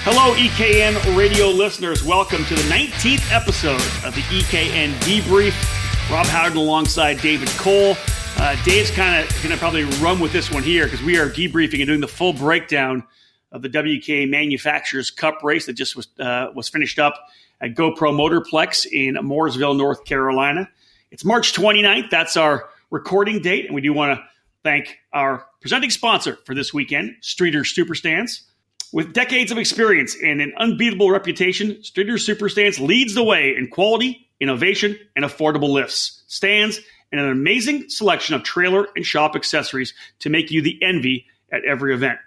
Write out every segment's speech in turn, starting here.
Hello, EKN radio listeners. Welcome to the 19th episode of the EKN Debrief. Rob Howden alongside David Cole. Dave's kind of going to probably run with this one here because we are debriefing and doing the full breakdown of the WK Manufacturers Cup race that just was finished up at GoPro Motorplex in Mooresville, North Carolina. It's March 29th. That's our recording date, and we do want to thank our presenting sponsor for this weekend, Streeter Superstands. With decades of experience and an unbeatable reputation, Streeter Superstands leads the way in quality, innovation, and affordable lifts, stands, and an amazing selection of trailer and shop accessories to make you the envy at every event.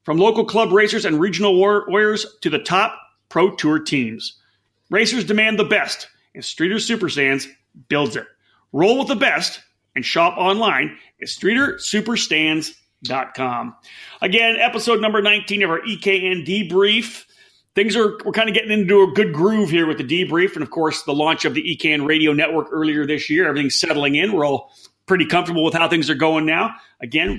From local club racers and regional warriors to the top pro tour teams, racers demand the best, and Streeter Superstands builds it. Roll with the best and shop online at StreeterSuperstands.com. Again, episode number 19 of our EKN Debrief. We're kind of getting into a good groove here with the debrief, and of course, the launch of the EKN Radio Network earlier this year. Everything's settling in. We're all pretty comfortable with how things are going now.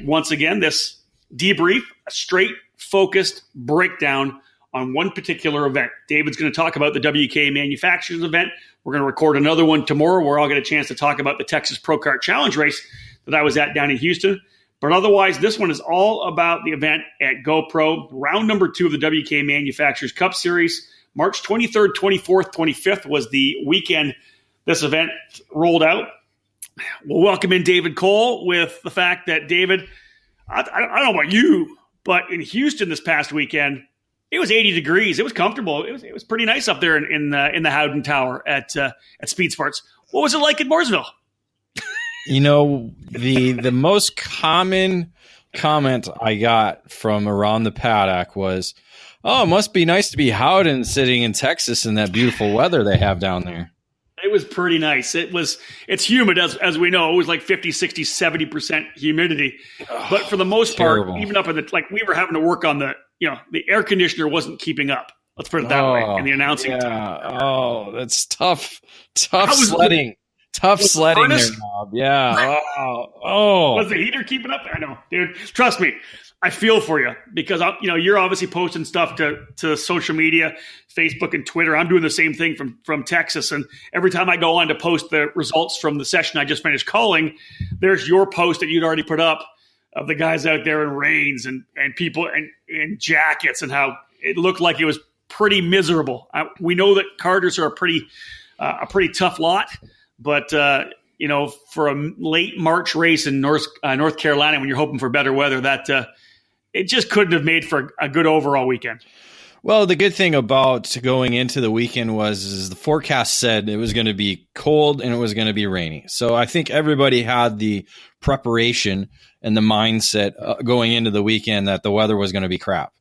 Once again, this debrief, a straight, focused breakdown on one particular event. David's going to talk about the WK Manufacturers event. We're going to record another one tomorrow where I'll get a chance to talk about the Texas Pro Kart Challenge race that I was at down in Houston. But otherwise, this one is all about the event at GoPro, round number 2 of the WK Manufacturers Cup Series. March 23rd, 24th, 25th was the weekend this event rolled out. We'll welcome in David Cole with the fact that, David, I don't know about you, but in Houston this past weekend, it was 80 degrees. It was comfortable. It was pretty nice up there in the Howden Tower at Speed Sports. What was it like in Mooresville? You know, the most common comment I got from around the paddock was, "Oh, it must be nice to be Howden sitting in Texas in that beautiful weather they have down there." It was pretty nice. It's humid, as we know. It was like 50, 60, 70% humidity. But for the most part, even up in we were having to work on the air conditioner wasn't keeping up. Let's put it that way in the announcing. Yeah. Oh, that's tough sledding. Tough sledding there, Bob. Yeah. Oh. Was the heater keeping up? I know, dude. Trust me. I feel for you because you're obviously posting stuff to social media, Facebook and Twitter. I'm doing the same thing from Texas, and every time I go on to post the results from the session I just finished calling, there's your post that you'd already put up of the guys out there in rains and people and jackets and how it looked like it was pretty miserable. We know that karters are a pretty tough lot. But, for a late March race in North Carolina, when you're hoping for better weather, that it just couldn't have made for a good overall weekend. Well, the good thing about going into the weekend was the forecast said it was going to be cold and it was going to be rainy. So I think everybody had the preparation and the mindset going into the weekend that the weather was going to be crap.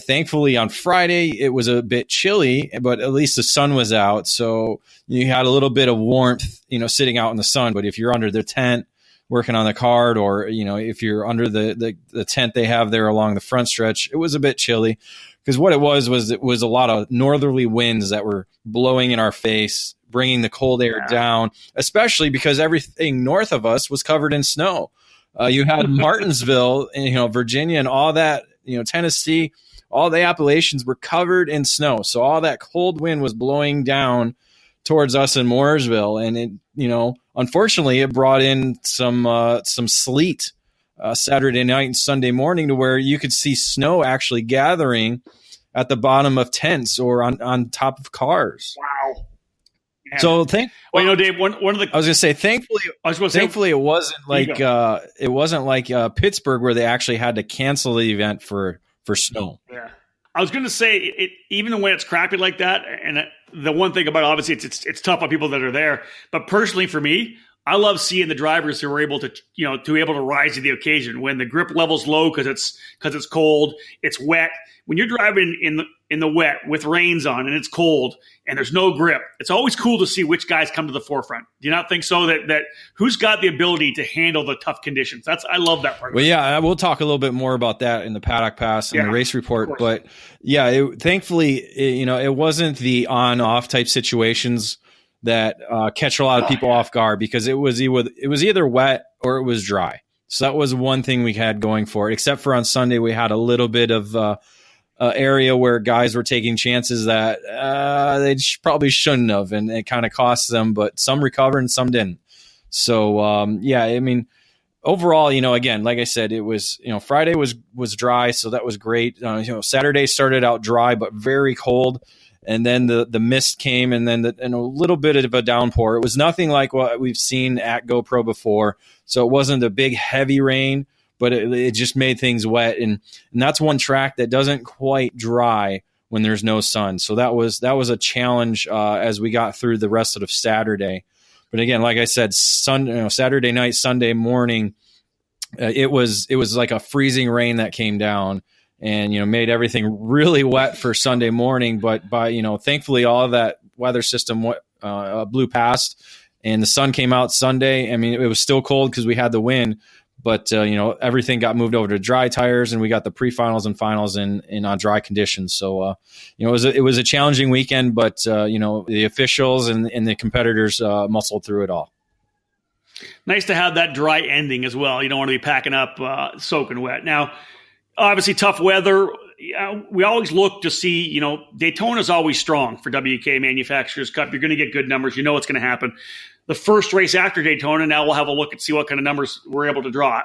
Thankfully, on Friday, it was a bit chilly, but at least the sun was out. So you had a little bit of warmth, sitting out in the sun. But if you're under the tent working on the kart or, if you're under the tent they have there along the front stretch, it was a bit chilly because what it was a lot of northerly winds that were blowing in our face, bringing the cold air down, especially because everything north of us was covered in snow. You had Martinsville, Virginia and all that. Tennessee, all the Appalachians were covered in snow. So all that cold wind was blowing down towards us in Mooresville. And it, unfortunately it brought in some sleet Saturday night and Sunday morning to where you could see snow actually gathering at the bottom of tents or on top of cars. Wow. Yeah. So Dave, one of the I was going to say, thankfully, it wasn't like Pittsburgh where they actually had to cancel the event for snow. Yeah, I was going to say it even when it's crappy like that. And the one thing about obviously it's tough on people that are there, but personally for me, I love seeing the drivers who are able to rise to the occasion when the grip level's low because it's cold, it's wet. When you're driving in the wet with rains on and it's cold and there's no grip, it's always cool to see which guys come to the forefront. Do you not think so? That who's got the ability to handle the tough conditions? I love that part. Well, yeah, we'll talk a little bit more about that in the paddock pass and the race report. But yeah, thankfully, it wasn't the on-off type situations that catch a lot of people off guard because it was either wet or it was dry. So that was one thing we had going for it. Except for on Sunday, we had a little bit of area where guys were taking chances that they probably shouldn't have, and it kind of cost them. But some recovered and some didn't. So yeah, I mean, overall, again, like I said, it was, Friday was dry, so that was great. Saturday started out dry but very cold, and then the mist came, and then and a little bit of a downpour. It was nothing like what we've seen at GoPro before, so it wasn't a big heavy rain, but it just made things wet, and that's one track that doesn't quite dry when there's no sun. So that was a challenge as we got through the rest of Saturday. But again, like I said, Saturday night, Sunday morning, it was like a freezing rain that came down and made everything really wet for Sunday morning. But thankfully, all of that weather system blew past, and the sun came out Sunday. I mean, it was still cold because we had the wind, but everything got moved over to dry tires, and we got the pre-finals and finals in on dry conditions. So it was a challenging weekend, but the officials and the competitors muscled through it all. Nice to have that dry ending as well. You don't want to be packing up soaking wet. Now, obviously tough weather. We always look to see, Daytona's always strong for WK Manufacturers Cup. You're going to get good numbers. You know what's going to happen. The first race after Daytona, now we'll have a look and see what kind of numbers we're able to draw.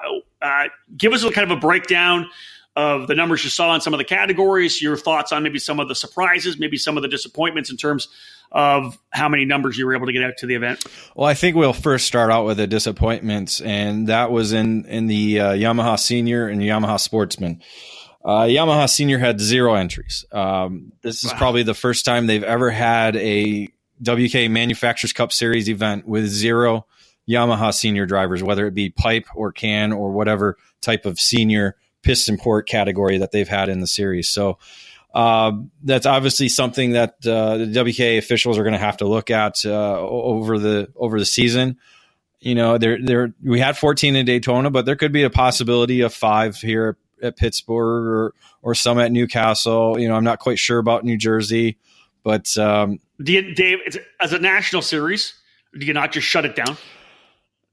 Give us a kind of a breakdown of the numbers you saw in some of the categories, your thoughts on maybe some of the surprises, maybe some of the disappointments in terms of how many numbers you were able to get out to the event. Well, I think we'll first start out with the disappointments, and that was in the Yamaha Senior and Yamaha Sportsman. Yamaha Senior had 0 entries. This is probably the first time they've ever had a WK Manufacturers Cup Series event with 0 Yamaha senior drivers, whether it be pipe or can or whatever type of senior piston port category that they've had in the series. So that's obviously something that the WK officials are going to have to look at over the season. We had 14 in Daytona, but there could be a possibility of 5 here at Pittsburgh or some at Newcastle. I'm not quite sure about New Jersey, but Dave, as a national series, do you not just shut it down?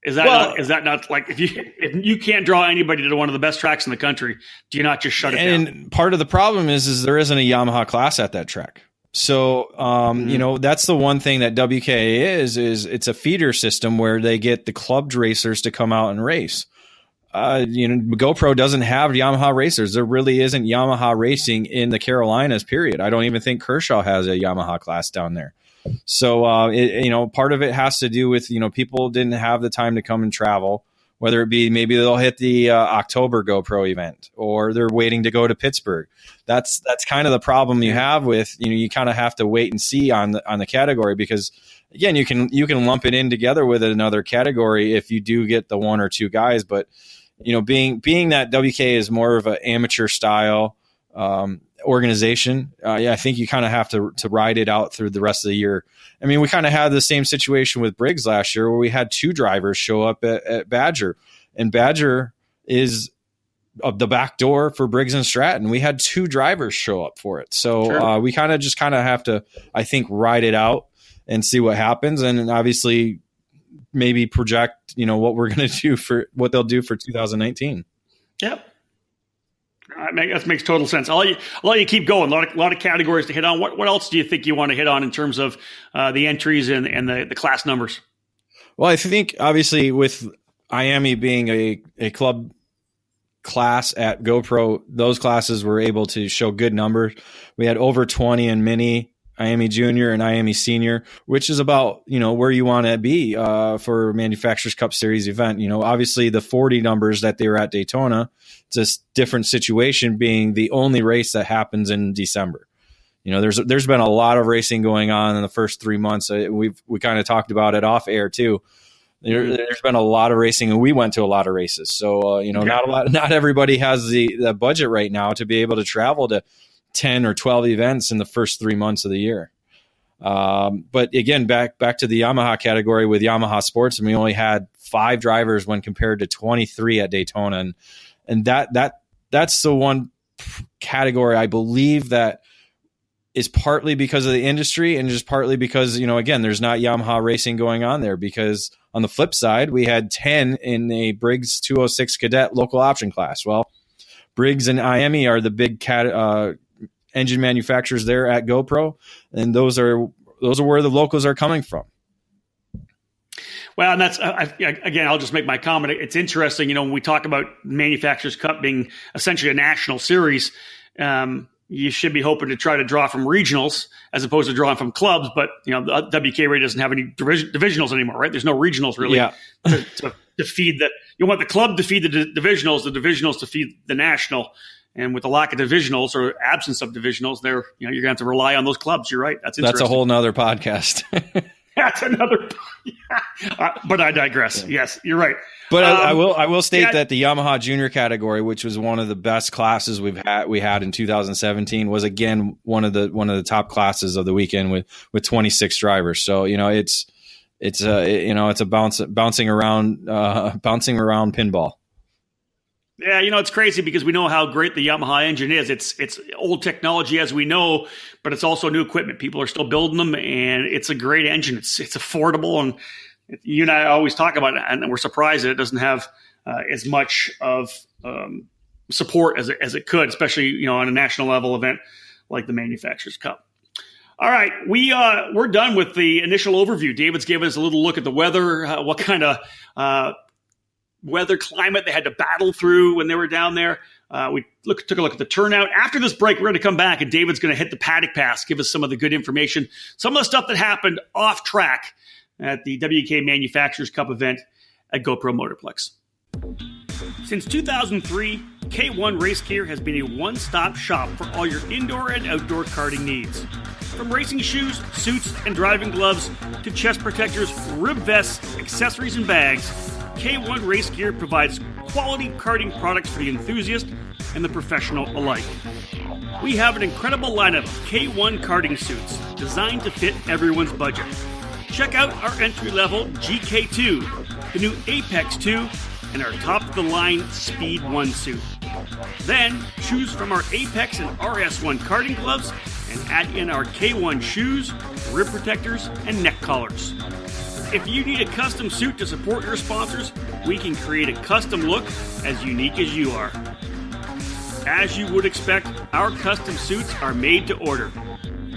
Is that not like if you can't draw anybody to one of the best tracks in the country, do you not just shut it down? And part of the problem is there isn't a Yamaha class at that track. So that's the one thing that WK is it's a feeder system where they get the clubbed racers to come out and race. GoPro doesn't have Yamaha racers. There really isn't Yamaha racing in the Carolinas, period. I don't even think Kershaw has a Yamaha class down there. So, part of it has to do with, people didn't have the time to come and travel, whether it be maybe they'll hit the October GoPro event or they're waiting to go to Pittsburgh. That's kind of the problem you have with, you kind of have to wait and see on the category, because again, you can lump it in together with another category if you do get the 1 or 2 guys, but being that WK is more of an amateur style organization, I think you kind of have to ride it out through the rest of the year. I mean, we kind of had the same situation with Briggs last year where we had 2 drivers show up at Badger, and Badger is the back door for Briggs and Stratton. We had 2 drivers show up for it. So sure. We kind of have to, I think, ride it out and see what happens. And obviously maybe project, what we're going to do for what they'll do for 2019. Yep. That makes total sense. I'll let you keep going. A lot of categories to hit on. What else do you think you want to hit on in terms of the entries and the class numbers? Well, I think obviously with IAME being a club class at GoPro, those classes were able to show good numbers. We had over 20 in mini, IAME Junior and IAME Senior, which is about, where you want to be for a Manufacturers Cup Series event. Obviously the 40 numbers that they were at Daytona, it's a different situation being the only race that happens in December. There's been a lot of racing going on in the first 3 months. We kind of talked about it off air too. There's been a lot of racing, and we went to a lot of races. So, not everybody has the budget right now to be able to travel to 10 or 12 events in the first 3 months of the year. But again, back to the Yamaha category with Yamaha Sports, and we only had 5 drivers when compared to 23 at Daytona. And that's the one category I believe that is partly because of the industry and just partly because, again, there's not Yamaha racing going on there, because on the flip side, we had 10 in a Briggs 206 Cadet local option class. Well, Briggs and IAME are the big engine manufacturers there at GoPro, and those are where the locals are coming from. Well, and that's, again, I'll just make my comment. It's interesting, when we talk about Manufacturers Cup being essentially a national series, you should be hoping to try to draw from regionals as opposed to drawing from clubs. But, the WKRA doesn't have any divisionals anymore, right? There's no regionals really to feed you want the club to feed the divisionals to feed the national. And with the lack of divisionals or absence of divisionals, you're going to have to rely on those clubs. You're right. That's interesting. That's a whole nother podcast. That's another. But I digress. Yeah. Yes, you're right. But I will state that the Yamaha Junior category, which was one of the best classes we had in 2017, was again one of the top classes of the weekend with 26 drivers. So it's a bouncing around pinball. Yeah, it's crazy because we know how great the Yamaha engine is. It's old technology as we know, but it's also new equipment. People are still building them, and it's a great engine. It's affordable, and you and I always talk about it, and we're surprised that it doesn't have as much of support as it could, especially on a national level event like the Manufacturers Cup. All right, we're done with the initial overview. David's given us a little look at the weather, what kind of weather climate they had to battle through when they were down there. We took a look at the turnout. After this break, we're going to come back, and David's going to hit the paddock pass, give us some of the good information, some of the stuff that happened off track at the WK Manufacturers Cup event at GoPro Motorplex. Since 2003, K1 Race Gear has been a one-stop shop for all your indoor and outdoor karting needs. From racing shoes, suits, and driving gloves to chest protectors, rib vests, accessories, and bags, K1 Race Gear provides quality karting products for the enthusiast and the professional alike. We have an incredible lineup of K1 karting suits designed to fit everyone's budget. Check out our entry-level GK2, the new Apex 2, and our top-of-the-line Speed 1 suit. Then, choose from our Apex and RS1 karting gloves and add in our K1 shoes, rib protectors, and neck collars. If you need a custom suit to support your sponsors, we can create a custom look as unique as you are. As you would expect, our custom suits are made to order.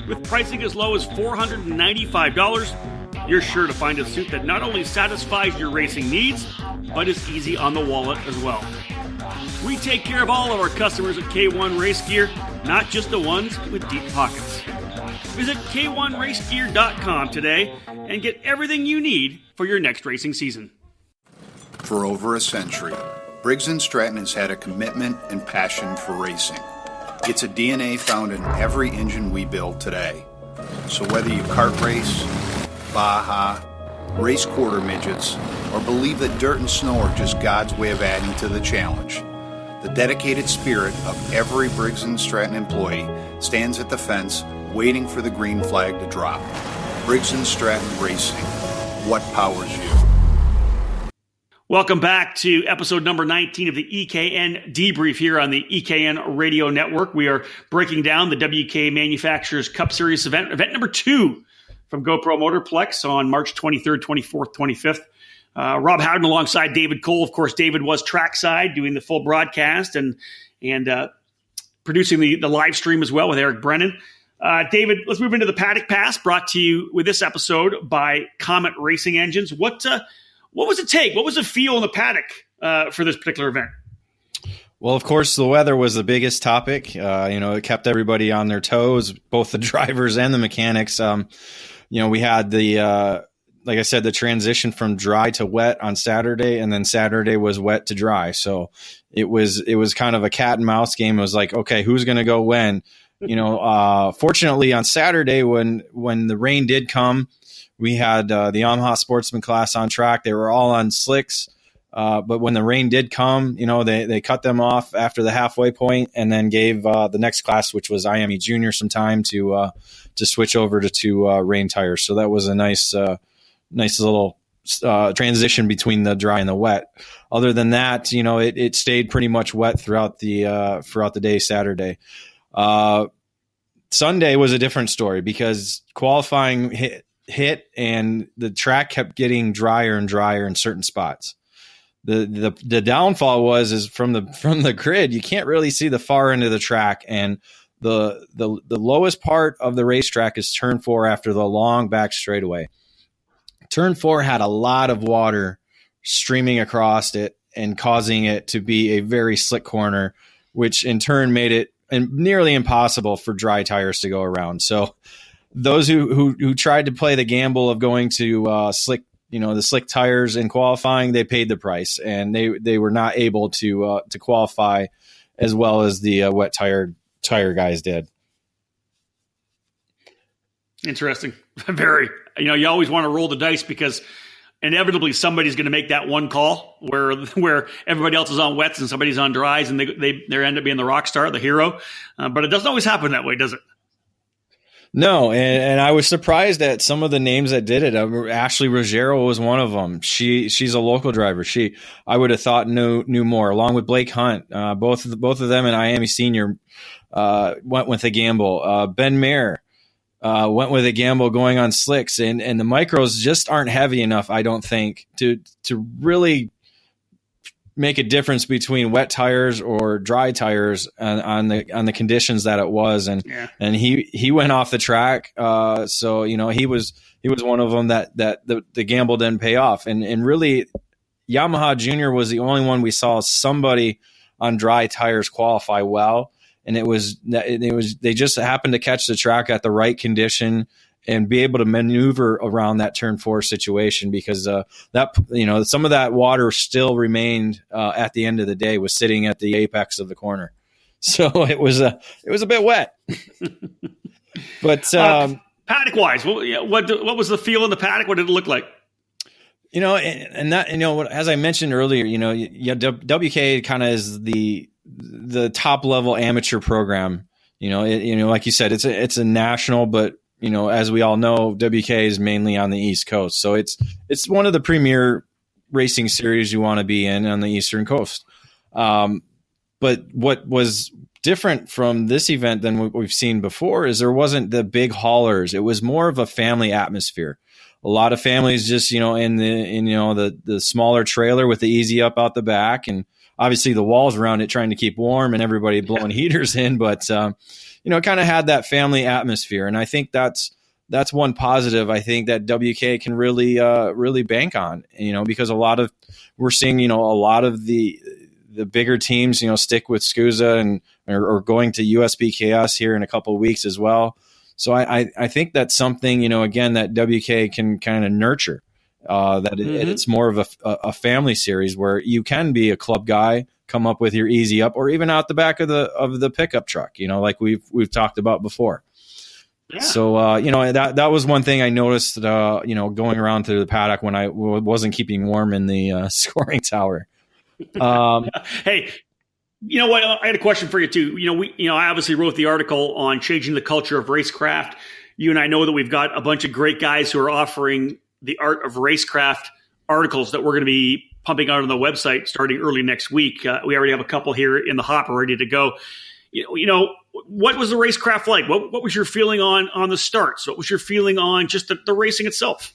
With pricing as low as $495, you're sure to find a suit that not only satisfies your racing needs, but is easy on the wallet as well. We take care of all of our customers at K1 Race Gear, not just the ones with deep pockets. Visit K1RaceGear.com today and get everything you need for your next racing season. For over a century, Briggs & Stratton has had a commitment and passion for racing. It's a DNA found in every engine we build today. So whether you kart race, Baja, race quarter midgets, or believe that dirt and snow are just God's way of adding to the challenge, the dedicated spirit of every Briggs & Stratton employee stands at the fence waiting for the green flag to drop. Briggs & Stratton Racing. What powers you? Welcome back to episode number 19 of the EKN Debrief here on the EKN Radio Network. We are breaking down the WK Manufacturers Cup Series event number 2 from GoPro Motorplex on March 23rd, 24th, 25th. Rob Howden alongside David Cole. Of course, David was trackside doing the full broadcast and producing the live stream as well with Eric Brennan. David, let's move into the paddock pass, brought to you with this episode by Comet Racing Engines. What was it take? What was the feel in the paddock for this particular event? Well, of course, the weather was the biggest topic. It kept everybody on their toes, both the drivers and the mechanics. We had like I said, the transition from dry to wet on Saturday, and then Saturday was wet to dry. So it was kind of a cat and mouse game. It was like, okay, who's going to go when? Fortunately on Saturday when the rain did come, we had the Yamaha Sportsman class on track. They were all on slicks. But when the rain did come, they cut them off after the halfway point and then gave the next class, which was IME Junior, some time to switch over to rain tires. So that was a nice little transition between the dry and the wet. Other than that, it stayed pretty much wet throughout the day Saturday. Sunday was a different story because qualifying hit and the track kept getting drier and drier in certain spots. The downfall is from the grid, you can't really see the far end of the track, and the lowest part of the racetrack is turn 4 after the long back straightaway. Turn 4 had a lot of water streaming across it and causing it to be a very slick corner, which in turn made it nearly impossible for dry tires to go around. So those who tried to play the gamble of going to slick, the slick tires in qualifying, they paid the price, and they were not able to qualify as well as the wet tire guys did. Interesting. Very. You always want to roll the dice because inevitably somebody's going to make that one call where everybody else is on wets and somebody's on dries, and they end up being the rock star, the hero. But it doesn't always happen that way, does it? No, and I was surprised at some of the names that did it. Ashley Ruggiero was one of them. She's a local driver. I would have thought knew more, along with Blake Hunt. Both of them and Miami Senior went with a gamble. Ben Mayer went with a gamble going on slicks, and the micros just aren't heavy enough, I don't think, to really make a difference between wet tires or dry tires on the conditions that it was. And he went off the track. So, he was one of them that the gamble didn't pay off. And really Yamaha Junior was the only one we saw somebody on dry tires qualify well. And they just happened to catch the track at the right condition and be able to maneuver around that turn 4 situation, because some of that water still remained at the end of the day, was sitting at the apex of the corner. So it was a bit wet. But paddock wise, what was the feel in the paddock? What did it look like? And that, as I mentioned earlier, WK kind of is the top level amateur program. Like you said, it's a national, but as we all know, WK is mainly on the East Coast. So it's one of the premier racing series you want to be in on the Eastern Coast. But what was different from this event than what we've seen before is there wasn't the big haulers. It was more of a family atmosphere. A lot of families just, in the smaller trailer with the easy up out the back, and obviously the walls around it trying to keep warm and everybody blowing heaters in. But, it kind of had that family atmosphere. And I think that's one positive I think that WK can really bank on, because we're seeing, a lot of the bigger teams, stick with SCUSA or going to USBKS here in a couple of weeks as well. So I think that's something, again, that WK can kind of nurture, it's more of a family series where you can be a club guy, come up with your easy up, or even out the back of the pickup truck, like we've talked about before. Yeah. So, that was one thing I noticed, going around through the paddock when I wasn't keeping warm in the scoring tower. Hey, you know what? I had a question for you too. I obviously wrote the article on changing the culture of racecraft. You and I know that we've got a bunch of great guys who are offering the art of racecraft articles that we're going to be pumping out on the website starting early next week. We already have a couple here in the hopper ready to go. What was the racecraft like? What was your feeling on the starts? What was your feeling on just the racing itself?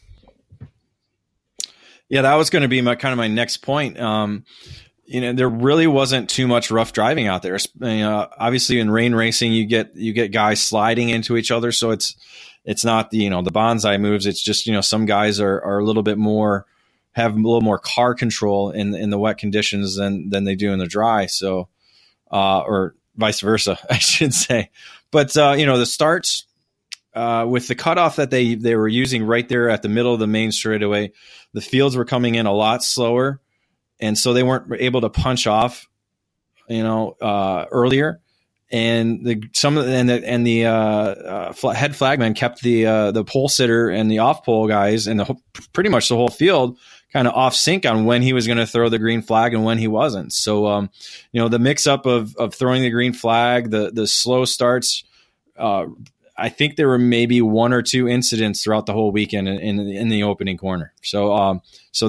Yeah, that was going to be my next point. There really wasn't too much rough driving out there. Obviously in rain racing, you get guys sliding into each other. So it's not the bonsai moves. It's just, some guys are a little bit more, have a little more car control in the wet conditions than they do in the dry. So, or vice versa, I should say. But, the starts, with the cutoff that they were using right there at the middle of the main straightaway, the fields were coming in a lot slower. And so they weren't able to punch off, earlier. And the head flagman kept the pole sitter and the off pole guys and pretty much the whole field kind of off sync on when he was going to throw the green flag and when he wasn't. So, the mix up of throwing the green flag, the slow starts, I think there were maybe one or two incidents throughout the whole weekend in the opening corner. So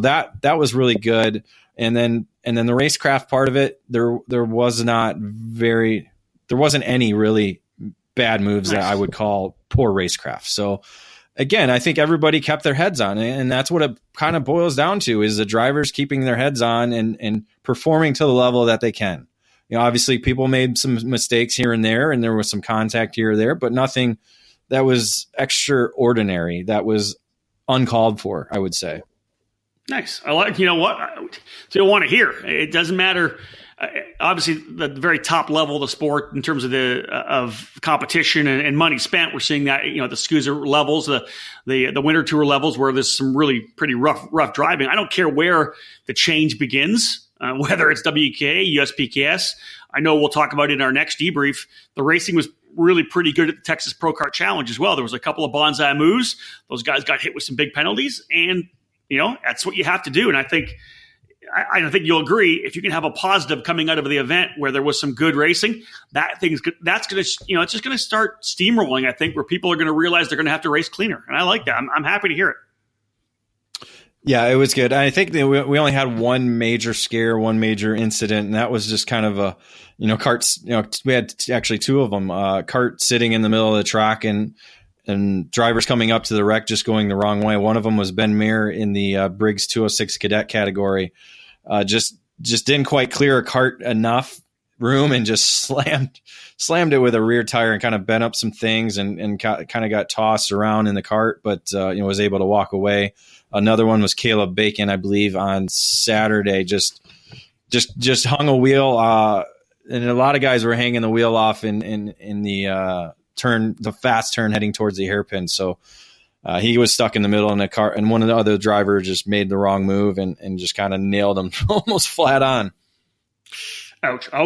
that was really good. And then the racecraft part of it, there wasn't any really bad moves that I would call poor racecraft. So again, I think everybody kept their heads on, and that's what it kind of boils down to, is the drivers keeping their heads on and performing to the level that they can. obviously people made some mistakes here and there was some contact here or there, but nothing that was extraordinary, that was uncalled for, I would say. Nice. I like, you know what? So you want to hear. It doesn't matter. Obviously, the very top level of the sport in terms of of competition and money spent, we're seeing that, the SCUSA levels, the Winter Tour levels, where there's some really pretty rough driving. I don't care where the change begins, whether it's WK, USPKS. I know we'll talk about it in our next debrief. The racing was really pretty good at the Texas Pro Kart Challenge as well. There was a couple of bonsai moves. Those guys got hit with some big penalties, and that's what you have to do. And I think you'll agree, if you can have a positive coming out of the event where there was some good racing, that's going to, it's just going to start steamrolling, I think, where people are going to realize they're going to have to race cleaner. And I like that. I'm happy to hear it. Yeah, it was good. I think that we only had one major scare, one major incident, and that was just kind of a, carts, we had actually two of them, cart sitting in the middle of the track and drivers coming up to the wreck just going the wrong way. One of them was Ben Mayer in the Briggs 206 cadet category. Just didn't quite clear a cart enough room and just slammed it with a rear tire and kind of bent up some things and kind of got tossed around in the cart, but was able to walk away. Another one was Caleb Bacon, I believe, on Saturday. Just hung a wheel, and a lot of guys were hanging the wheel off in the turn, the fast turn heading towards the hairpin. So he was stuck in the middle in the car, and one of the other drivers just made the wrong move and just kind of nailed him almost flat on. Ouch. I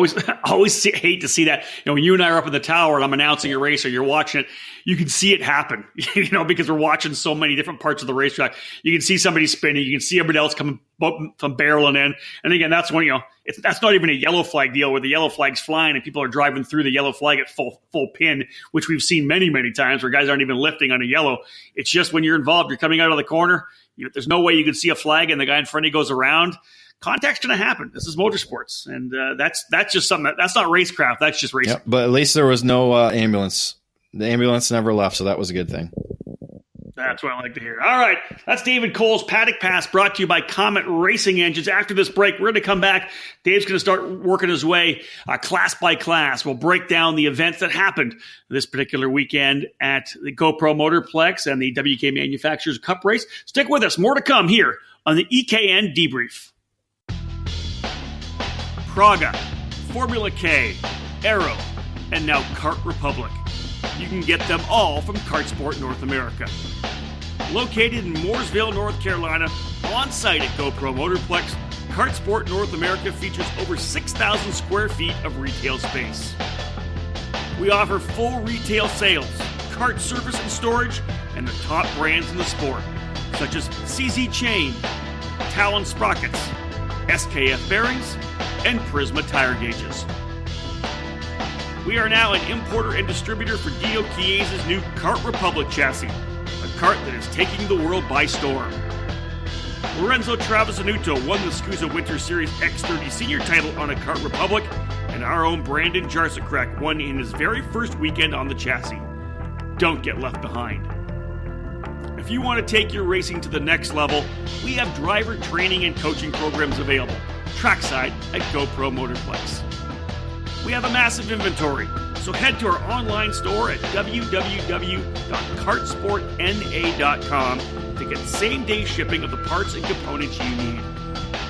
always hate to see that. When you and I are up in the tower and I'm announcing a race or you're watching it, you can see it happen, because we're watching so many different parts of the racetrack. You can see somebody spinning. You can see everybody else coming from barreling in. And again, that's when, that's not even a yellow flag deal where the yellow flag's flying and people are driving through the yellow flag at full pin, which we've seen many, many times where guys aren't even lifting on a yellow. It's just when you're involved, you're coming out of the corner. There's no way you can see a flag and the guy in front of you goes around. Contact's going to happen. This is motorsports, and that's just something that's not racecraft. That's just racing. Yep, but at least there was no ambulance. The ambulance never left, so that was a good thing. That's what I like to hear. All right, that's David Cole's Paddock Pass, brought to you by Comet Racing Engines. After this break, we're going to come back. Dave's going to start working his way class by class. We'll break down the events that happened this particular weekend at the GoPro Motorplex and the WK Manufacturers Cup race. Stick with us. More to come here on the EKN Debrief. Praga, Formula K, Aero, and now Kart Republic. You can get them all from Kartsport North America. Located in Mooresville, North Carolina, on site at GoPro Motorplex, Kartsport North America features over 6,000 square feet of retail space. We offer full retail sales, kart service and storage, and the top brands in the sport, such as CZ Chain, Talon Sprockets, SKF Bearings, and Prisma tire gauges. We are now an importer and distributor for Dio Chiesa's new Kart Republic chassis, a kart that is taking the world by storm. Lorenzo Travasanuto won the SCUSA Winter Series X30 Senior title on a Kart Republic, and our own Brandon Jarsacek won in his very first weekend on the chassis. Don't get left behind. If you want to take your racing to the next level, we have driver training and coaching programs available, trackside at GoPro Motorplex. We have a massive inventory, so head to our online store at www.kartsportna.com to get same-day shipping of the parts and components you need.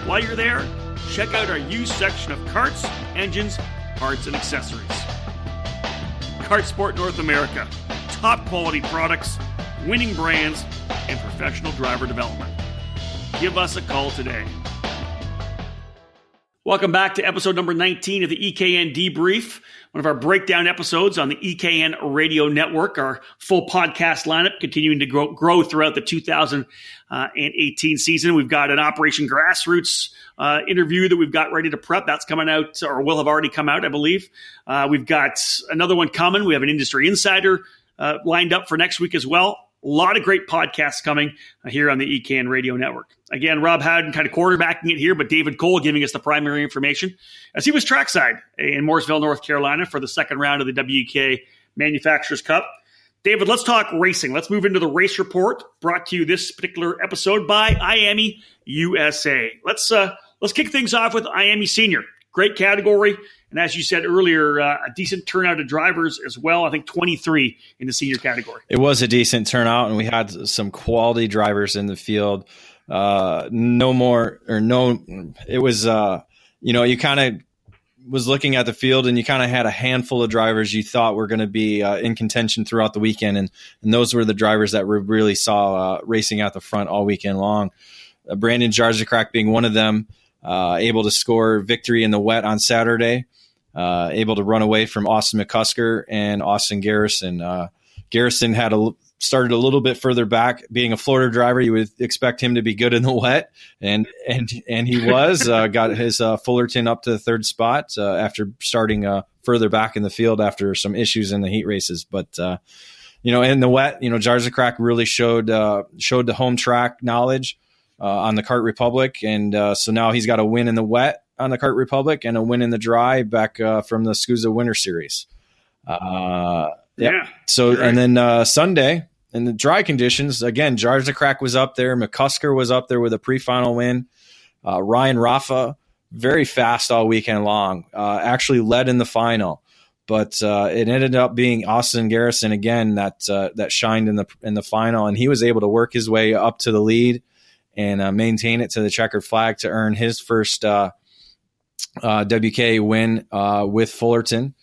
While you're there, check out our used section of karts, engines, parts, and accessories. Kartsport North America, top quality products, winning brands, and professional driver development. Give us a call today. Welcome back to episode number 19 of the EKN Debrief, one of our breakdown episodes on the EKN Radio Network. Our full podcast lineup continuing to grow throughout the 2018 season. We've got an Operation Grassroots interview that we've got ready to prep. That's coming out, or will have already come out, I believe. We've got another one coming. We have an industry insider lined up for next week as well. A lot of great podcasts coming here on the EKN Radio Network. Again, Rob Howden kind of quarterbacking it here, but David Cole giving us the primary information as he was trackside in Mooresville, North Carolina for the second round of the WK Manufacturers Cup. David, let's talk racing. Let's move into the race report brought to you this particular episode by IAME USA. Let's kick things off with IAME Senior. great category. And as you said earlier, a decent turnout of drivers as well. I think 23 in the senior category. It was a decent turnout, and we had some quality drivers in the field. It was, you kind of was looking at the field and you kind of had a handful of drivers you thought were going to be in contention throughout the weekend. And those were the drivers that we really saw racing at the front all weekend long. Brandon Jarzakrak being one of them, able to score victory in the wet on Saturday, able to run away from Austin McCusker and Austin Garrison. Garrison started a little bit further back. Being a Florida driver, you would expect him to be good in the wet, and he was. Got his Fullerton up to the third spot after starting further back in the field after some issues in the heat races. But in the wet, Jarzakrak really showed the home track knowledge on the Kart Republic, and so now he's got a win in the wet on the Kart Republic and a win in the dry back from the SCUSA Winter Series. Yeah. So, right. And then Sunday in the dry conditions, again, Jarzakrak was up there. McCusker was up there with a pre-final win. Ryan Rafa, very fast all weekend long, actually led in the final. But it ended up being Austin Garrison again that shined in the final, and he was able to work his way up to the lead and maintain it to the checkered flag to earn his first WK win with Fullerton.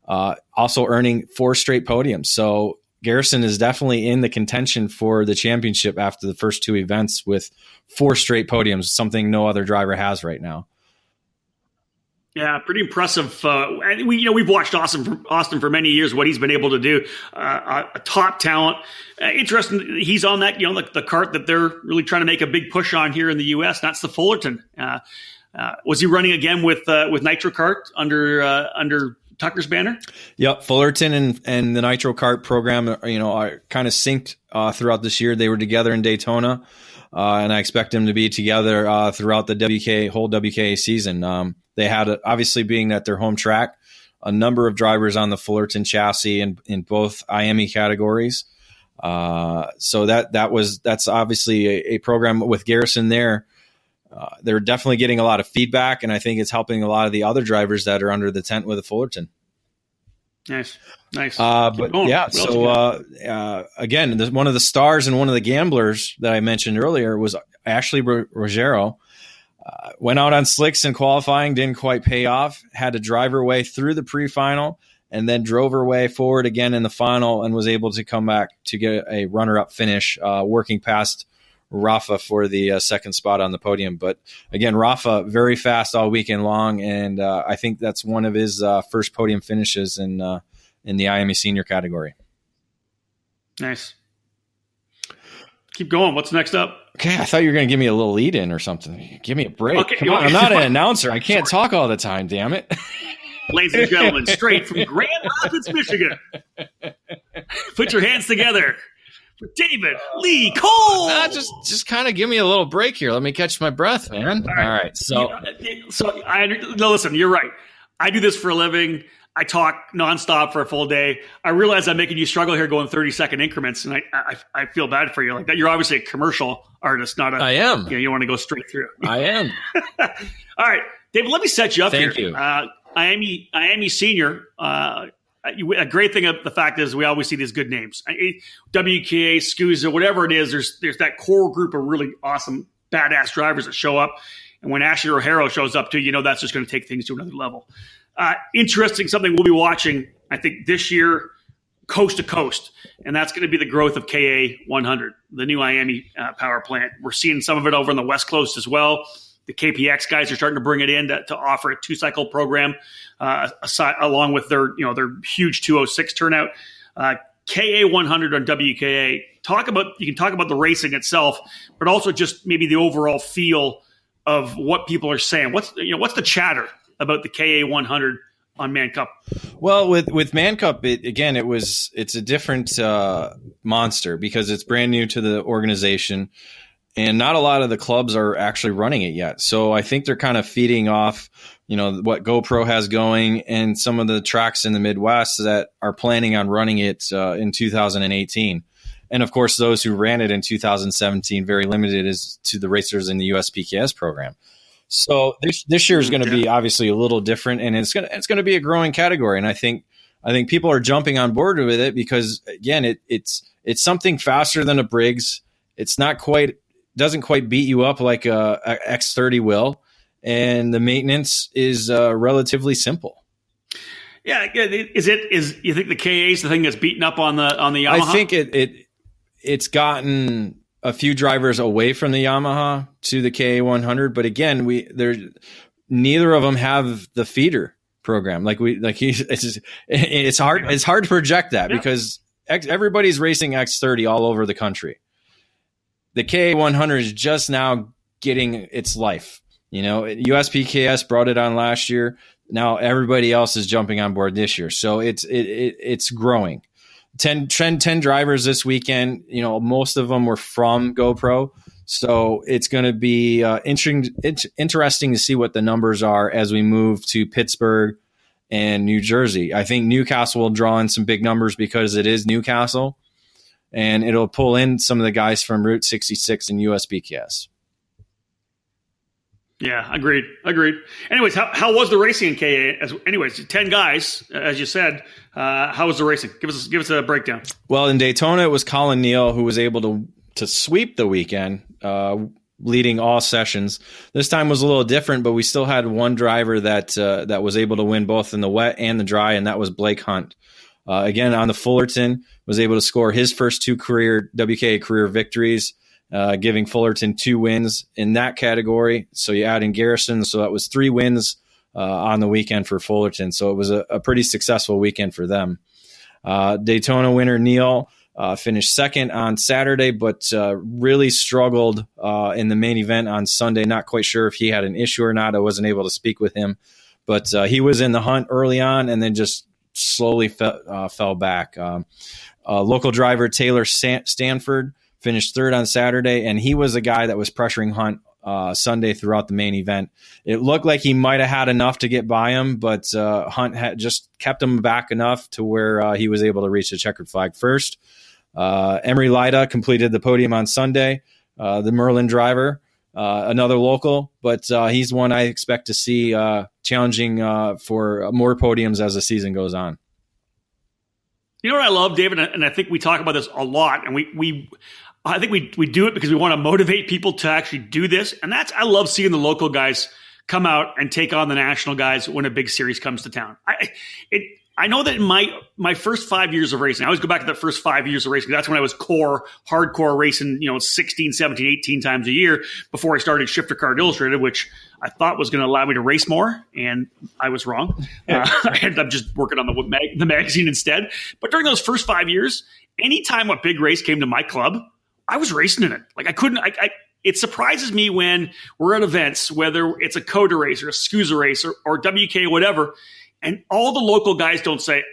Also earning 4 straight podiums. So Garrison is definitely in the contention for the championship after the first 2 events with 4 straight podiums, something no other driver has right now. Yeah, pretty impressive. We've watched Austin for many years, what he's been able to do. A top talent. Interesting, he's on that, the cart that they're really trying to make a big push on here in the U.S. That's the Fullerton. Was he running again with Nitro Kart under Tucker's banner? Yep, Fullerton and the Nitro Kart program, are kind of synced throughout this year. They were together in Daytona, and I expect them to be together throughout the whole WKA season. They had, obviously being that their home track, a number of drivers on the Fullerton chassis in both IME categories. So that's obviously a program with Garrison there. They're definitely getting a lot of feedback, and I think it's helping a lot of the other drivers that are under the tent with the Fullerton. Nice. Again, one of the stars and one of the gamblers that I mentioned earlier was Ashley Rogero. Went out on slicks in qualifying, didn't quite pay off, had to drive her way through the pre-final, and then drove her way forward again in the final and was able to come back to get a runner-up finish, working past Rafa for the second spot on the podium. But again, Rafa very fast all weekend long, and I think that's one of his first podium finishes in the IME senior category. Nice. Keep going. What's next up? Okay, I thought you were going to give me a little lead in or something. Give me a break. Okay, come on, I'm not an announcer. I can't talk all the time, damn it. Ladies and gentlemen, straight from Grand Rapids, Michigan. Put your hands together. David Lee Cole. Just kind of give me a little break here. Let me catch my breath, man. All right. Listen, you're right. I do this for a living. I talk nonstop for a full day. I realize I'm making you struggle here going 30-second increments, and I feel bad for you like that. You're obviously a commercial artist, not a. I am. You want to go straight through. I am. All right, David. Let me set you up here. Thank you. IME senior. A great thing of the fact is we always see these good names. WKA, SCUSA, whatever it is, there's that core group of really awesome, badass drivers that show up. And when Ashley Rogero shows up too, that's just going to take things to another level. Interesting, something we'll be watching, I think, this year, coast to coast. And that's going to be the growth of KA 100, the new IME power plant. We're seeing some of it over on the West Coast as well. The KPX guys are starting to bring it in to offer a 2-cycle program, along with their huge 206 turnout. KA 100 on WKA. You can talk about the racing itself, but also just maybe the overall feel of what people are saying. What's the chatter about the KA 100 on Man Cup? Well, with Man Cup, it's a different monster because it's brand new to the organization. And not a lot of the clubs are actually running it yet. So I think they're kind of feeding off, what GoPro has going and some of the tracks in the Midwest that are planning on running it in 2018. And of course, those who ran it in 2017, very limited as to the racers in the USPKS program. So this year is going to be obviously a little different, and it's going to be a growing category. And I think people are jumping on board with it because, again, it's something faster than a Briggs. It's not quite, doesn't quite beat you up like a X30 will, and the maintenance is relatively simple. Yeah, is you think the KA is the thing that's beaten up on the Yamaha? I think it's gotten a few drivers away from the Yamaha to the KA100, but again, neither of them have the feeder program. It's hard to project that because everybody's racing X30 all over the country. The KA100 is just now getting its life. USPKS brought it on last year. Now everybody else is jumping on board this year. So it's growing. 10 drivers this weekend. Most of them were from GoPro. So it's going to be interesting to see what the numbers are as we move to Pittsburgh and New Jersey. I think Newcastle will draw in some big numbers because it is Newcastle, and it'll pull in some of the guys from Route 66 and USPKS. Yeah, agreed. Anyways, how was the racing in KA? Anyways, 10 guys, as you said. How was the racing? Give us a breakdown. Well, in Daytona, it was Colin Neal who was able to sweep the weekend, leading all sessions. This time was a little different, but we still had one driver that was able to win both in the wet and the dry, and that was Blake Hunt. Again, on the Fullerton, was able to score his first two WKA career victories, giving Fullerton 2 wins in that category. So you add in Garrison, so that was 3 wins on the weekend for Fullerton. So it was a pretty successful weekend for them. Daytona winner Neal finished second on Saturday, but really struggled in the main event on Sunday. Not quite sure if he had an issue or not. I wasn't able to speak with him, but he was in the hunt early on and then just slowly fell back. Local driver Taylor Stanford finished third on Saturday, and he was a guy that was pressuring Hunt Sunday throughout the main event. It looked like he might have had enough to get by him, but Hunt had just kept him back enough to where he was able to reach the checkered flag first. Emery Lida completed the podium on Sunday, the Merlin driver, another local, but he's one I expect to see challenging for more podiums as the season goes on. You know what I love, David, and I think we talk about this a lot, and I think we do it because we want to motivate people to actually do this, and I love seeing the local guys come out and take on the national guys when a big series comes to town. I know that in my first 5 years of racing, I always go back to the first 5 years of racing. That's when I was hardcore racing, 16, 17, 18 times a year before I started Shifter Card Illustrated, which I thought was going to allow me to race more, and I was wrong. I ended up just working on the magazine instead. But during those first 5 years, anytime a big race came to my club, I was racing in it. Like it surprises me when we're at events, whether it's a COTA race or a SCUSA race or WK, whatever, and all the local guys don't say,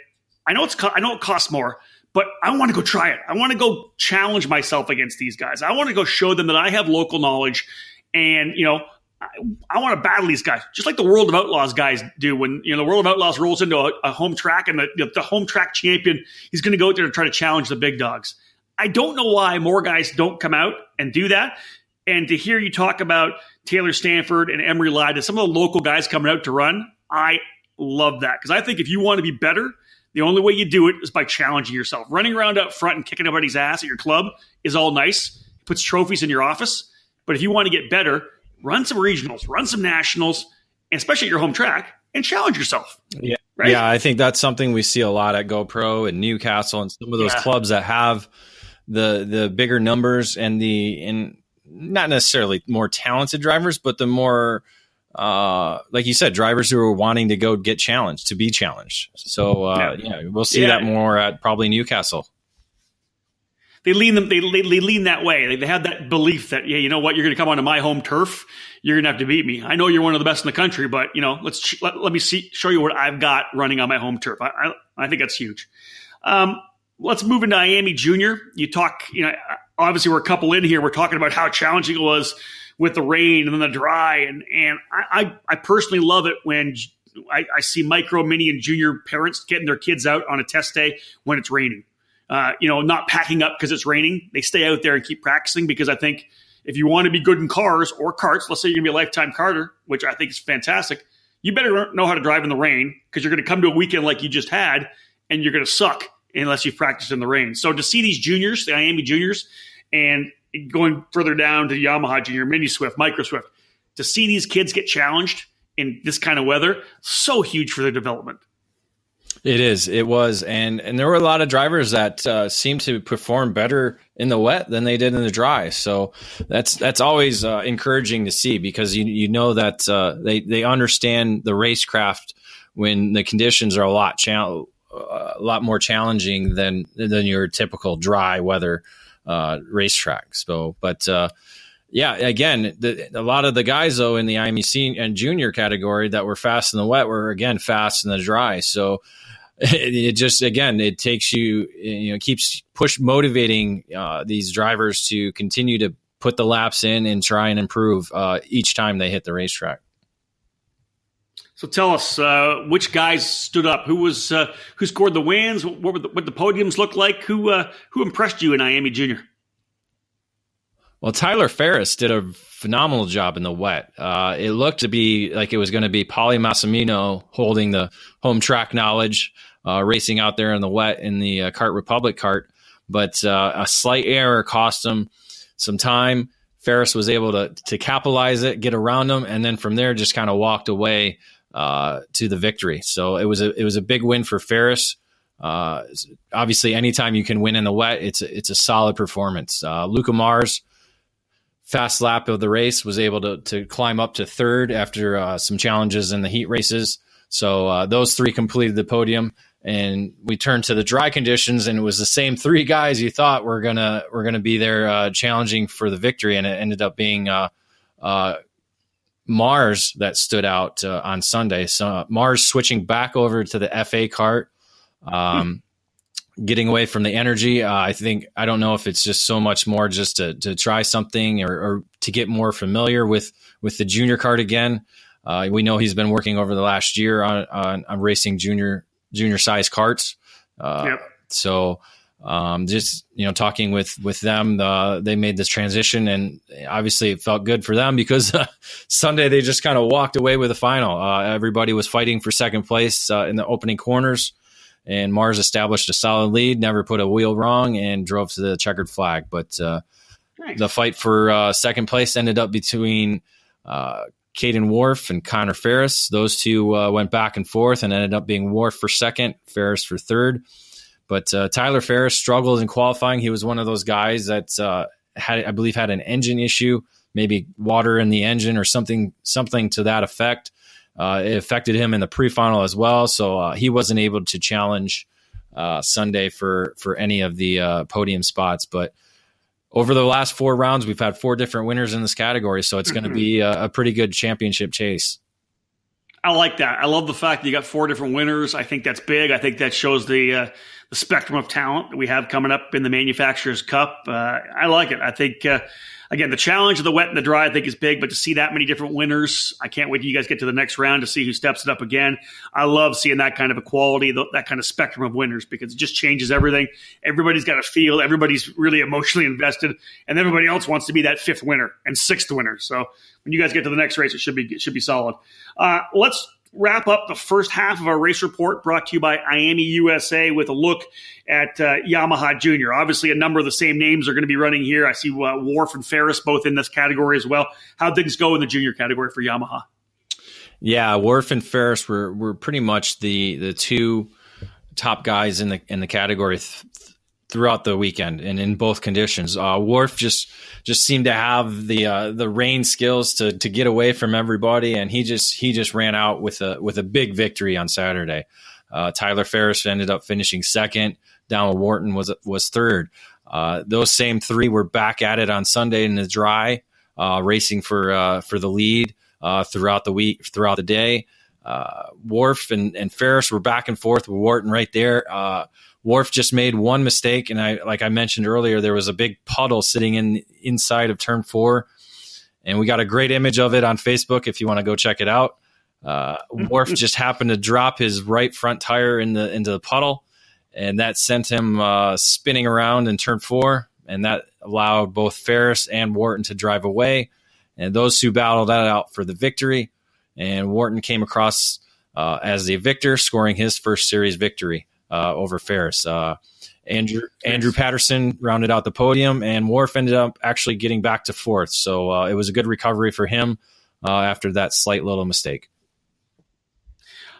I know it costs more, but I want to go try it. I want to go challenge myself against these guys. I want to go show them that I have local knowledge, and I want to battle these guys, just like the World of Outlaws guys do. When the World of Outlaws rolls into a home track, and the home track champion, he's going to go out there to try to challenge the big dogs. I don't know why more guys don't come out and do that. And to hear you talk about Taylor Stanford and Emery Lida, some of the local guys coming out to run, I love that, because I think if you want to be better, the only way you do it is by challenging yourself. Running around up front and kicking everybody's ass at your club is all nice. It puts trophies in your office. But if you want to get better, run some regionals, run some nationals, and especially at your home track, and challenge yourself. Yeah. Right? Yeah, I think that's something we see a lot at GoPro and Newcastle and some of those clubs that have the bigger numbers and not necessarily more talented drivers, but the more like you said, drivers who are wanting to go get challenged, to be challenged. So we'll see that more at probably Newcastle. They lean that way. They have that belief that, you know what, you're going to come onto my home turf, you're going to have to beat me. I know you're one of the best in the country, but let me show you what I've got running on my home turf. I think that's huge. Let's move into Miami Junior. You talk, obviously we're a couple in here. We're talking about how challenging it was with the rain and then the dry. And I personally love it when I see micro, mini, and junior parents getting their kids out on a test day when it's raining. Not packing up because it's raining. They stay out there and keep practicing, because I think if you want to be good in cars or karts, let's say you're going to be a lifetime karter, which I think is fantastic, you better know how to drive in the rain, because you're going to come to a weekend like you just had, and you're going to suck unless you've practiced in the rain. So to see these juniors, the Miami juniors, and going further down to Yamaha Junior, Mini Swift, Micro Swift, to see these kids get challenged in this kind of weather, so huge for their development. It was. And there were a lot of drivers that seemed to perform better in the wet than they did in the dry. So that's always encouraging to see, because you know that they understand the racecraft when the conditions are a lot more challenging than your typical dry weather racetrack. So, but yeah, again, a lot of the guys though in the IMEC and junior category that were fast in the wet were again fast in the dry. So it just, again, it takes keeps motivating these drivers to continue to put the laps in and try and improve each time they hit the racetrack. So tell us, which guys stood up? Who scored the wins? What the podiums look like? Who impressed you in Miami Junior? Well, Tyler Ferris did a phenomenal job in the wet. It looked to be like it was going to be Paulie Massimino holding the home track knowledge, racing out there in the wet in the Kart Republic kart. But a slight error cost him some time. Ferris was able to capitalize it, get around him, and then from there just kind of walked away to the victory. So it was a big win for Ferris. Obviously, anytime you can win in the wet, it's a solid performance. Luca Mars, fast lap of the race, was able to climb up to third after some challenges in the heat races. So those three completed the podium, and we turned to the dry conditions, and it was the same three guys you thought were gonna be there challenging for the victory, and it ended up being Mars that stood out on Sunday. So Mars switching back over to the FA kart, getting away from the energy. I don't know if it's just so much more just to try something or to get more familiar with the junior kart again. We know he's been working over the last year on racing junior size karts. Yep. So just, talking with them, they made this transition, and obviously it felt good for them because Sunday they just kind of walked away with the final. Everybody was fighting for second place in the opening corners, and Mars established a solid lead, never put a wheel wrong, and drove to the checkered flag. But nice. The fight for second place ended up between Caden Wharf and Connor Ferris. Those two went back and forth and ended up being Wharf for second, Ferris for third. But Tyler Ferris struggled in qualifying. He was one of those guys that had an engine issue, maybe water in the engine or something to that effect. It affected him in the pre-final as well, so he wasn't able to challenge Sunday for any of the podium spots. But over the last 4 rounds, we've had 4 different winners in this category, so it's going to be a pretty good championship chase. I like that. I love the fact that you got 4 different winners. I think that's big. I think that shows the spectrum of talent that we have coming up in the Manufacturers Cup. I like it. I think, again, the challenge of the wet and the dry, I think, is big, but to see that many different winners, I can't wait till you guys get to the next round to see who steps it up again. I love seeing that kind of equality, that kind of spectrum of winners, because it just changes everything. Everybody's got a feel. Everybody's really emotionally invested, and everybody else wants to be that 5th winner and 6th winner. So when you guys get to the next race, it should be solid. Let's wrap up the first half of our race report, brought to you by Miami USA, with a look at Yamaha Junior. Obviously, a number of the same names are going to be running here. I see Wharf and Ferris both in this category as well. How'd things go in the junior category for Yamaha? Yeah, Wharf and Ferris were pretty much the 2 top guys in the category throughout the weekend and in both conditions. Wharf just seemed to have the rain skills to get away from everybody, and he just ran out with a big victory on Saturday. Tyler Ferris ended up finishing second. Donald Wharton was third. Those same 3 were back at it on Sunday in the dry, racing for the lead throughout the day. Wharf and Ferris were back and forth with Wharton right there. Wharf just made one mistake, and like I mentioned earlier, there was a big puddle sitting inside of turn 4, and we got a great image of it on Facebook if you want to go check it out. Wharf just happened to drop his right front tire into the puddle, and that sent him spinning around in turn 4. and that allowed both Ferris and Wharton to drive away. And those two battled that out for the victory. And Wharton came across as the victor, scoring his first series victory over Ferris. Andrew Patterson rounded out the podium, and Wharf ended up actually getting back to fourth. So it was a good recovery for him after that slight little mistake.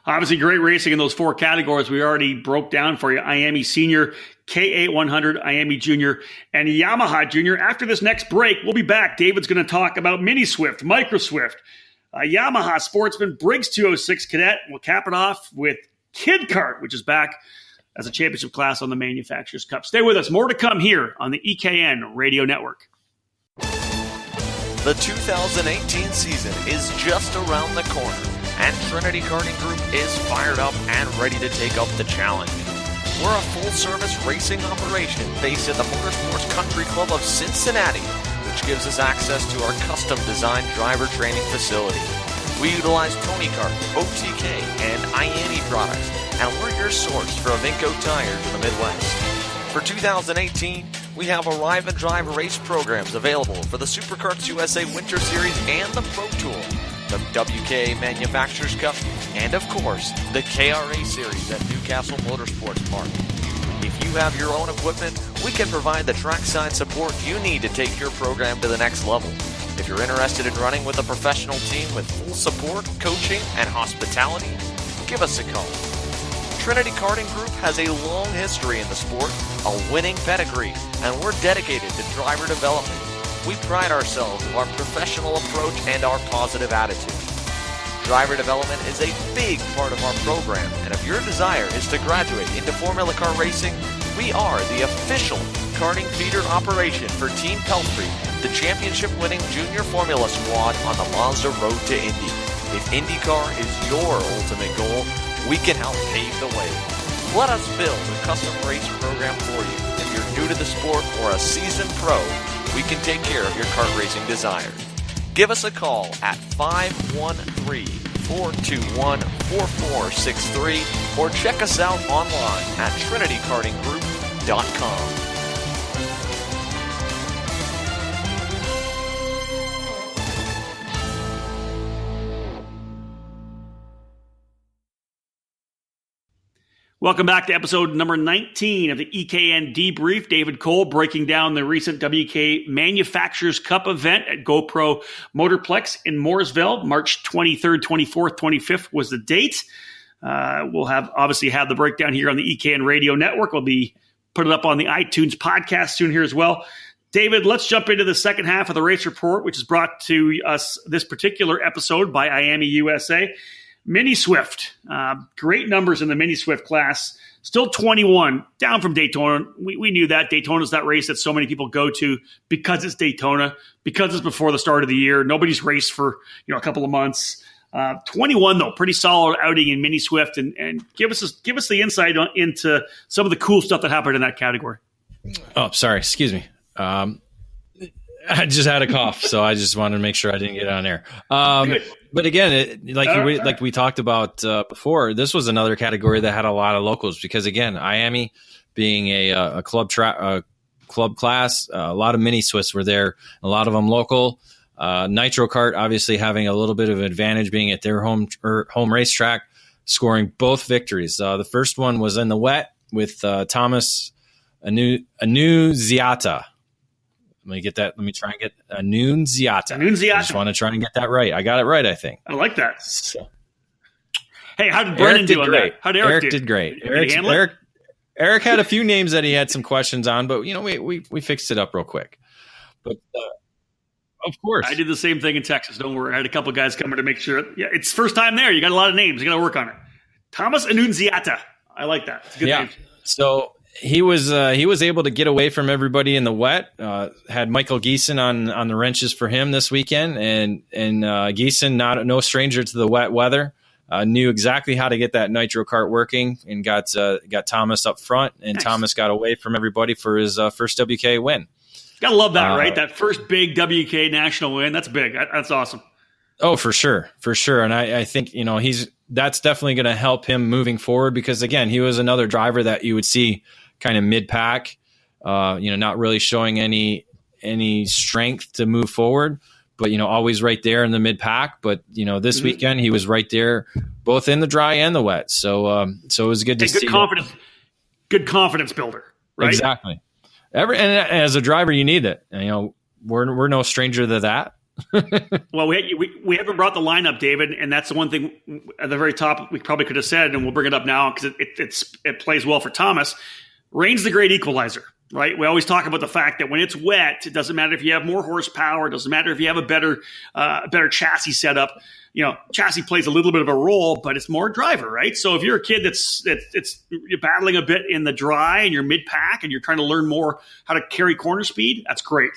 Obviously, great racing in those 4 categories we already broke down for you. IAME Senior, K8 IAME Junior, and Yamaha Junior. After this next break, we'll be back. David's going to talk about Mini Swift, Micro Swift, Yamaha Sportsman, Briggs 206 Cadet. We'll cap it off with Kid Kart, which is back as a championship class on the Manufacturers Cup. Stay with us. More to come here on the EKN Radio Network. The 2018 season is just around the corner, and Trinity Karting Group is fired up and ready to take up the challenge. We're a full-service racing operation based at the Motorsports Country Club of Cincinnati, which gives us access to our custom-designed driver training facility. We utilize Tony Kart, OTK, and IAME products, and we're your source for Avinco tires in the Midwest. For 2018, we have Arrive and Drive race programs available for the Superkarts USA Winter Series and the Pro Tour, the WK Manufacturers Cup, and of course, the KRA Series at Newcastle Motorsports Park. If you have your own equipment, we can provide the trackside support you need to take your program to the next level. If you're interested in running with a professional team with full support, coaching, and hospitality, give us a call. Trinity Karting Group has a long history in the sport, a winning pedigree, and we're dedicated to driver development. We pride ourselves on our professional approach and our positive attitude. Driver development is a big part of our program, and if your desire is to graduate into Formula Car racing, we are the official karting feeder operation for Team Pelfrey, the championship-winning junior Formula squad on the Mazda Road to Indy. If IndyCar is your ultimate goal, we can help pave the way. Let us build a custom race program for you. If you're new to the sport or a seasoned pro, we can take care of your kart racing desires. Give us a call at 513-421-4463 or check us out online at trinitykartinggroup.com. Welcome back to episode number 19 of the EKN Debrief. David Cole breaking down the recent WK Manufacturers Cup event at GoPro Motorplex in Mooresville. March 23rd, 24th, 25th was the date. We'll obviously have the breakdown here on the EKN Radio Network. We'll be putting it up on the iTunes podcast soon here as well. David, let's jump into the second half of the race report, which is brought to us this particular episode by IAME USA. Mini Swift, great numbers in the Mini Swift class. Still 21, down from Daytona. We knew that. Daytona's that race that so many people go to because it's Daytona, because it's before the start of the year. Nobody's raced for a couple of months. 21, though, pretty solid outing in Mini Swift. And give us the insight into some of the cool stuff that happened in that category. Oh, sorry. Excuse me. I just had a cough, so I just wanted to make sure I didn't get on air. But again, like we talked about before, this was another category that had a lot of locals because, again, IAME being a club class, a lot of mini Swifts were there, a lot of them local. Nitro Kart obviously having a little bit of an advantage being at their home racetrack, scoring both victories. The first one was in the wet with Thomas Annunziata. Let me try and get Annunziata. I just want to try and get that right. I got it right, I think. I like that. So. Hey, how did Brennan do on that? How did Eric do? Did great. Eric had a few names that he had some questions on, but we fixed it up real quick. But of course, I did the same thing in Texas. Don't worry, I had a couple of guys coming to make sure. Yeah, it's first time there. You got a lot of names. You got to work on it. Thomas Annunziata. I like that. It's a good name. So. He was able to get away from everybody in the wet. Had Michael Geeson on the wrenches for him this weekend, and Geeson, no stranger to the wet weather, knew exactly how to get that nitro kart working, and got Thomas up front, and nice. Thomas got away from everybody for his first WK win. Gotta love that, right? That first big WK national win. That's big. That's awesome. Oh, for sure. And I think that's definitely going to help him moving forward because again, he was another driver that you would see kind of mid-pack not really showing any strength to move forward, but, always right there in the mid pack. But, this weekend he was right there, both in the dry and the wet. So it was good to see. Good confidence builder, right? Exactly. And as a driver, you need it. We're no stranger to that. Well, we haven't brought the lineup, David, and that's the one thing at the very top we probably could have said, and we'll bring it up now because it plays well for Thomas. Rain's the great equalizer, right? We always talk about the fact that when it's wet, it doesn't matter if you have more horsepower, it doesn't matter if you have a better chassis setup. Chassis plays a little bit of a role, but it's more driver, right? So if you're a kid you're battling a bit in the dry and you're mid pack and you're trying to learn more how to carry corner speed, that's great.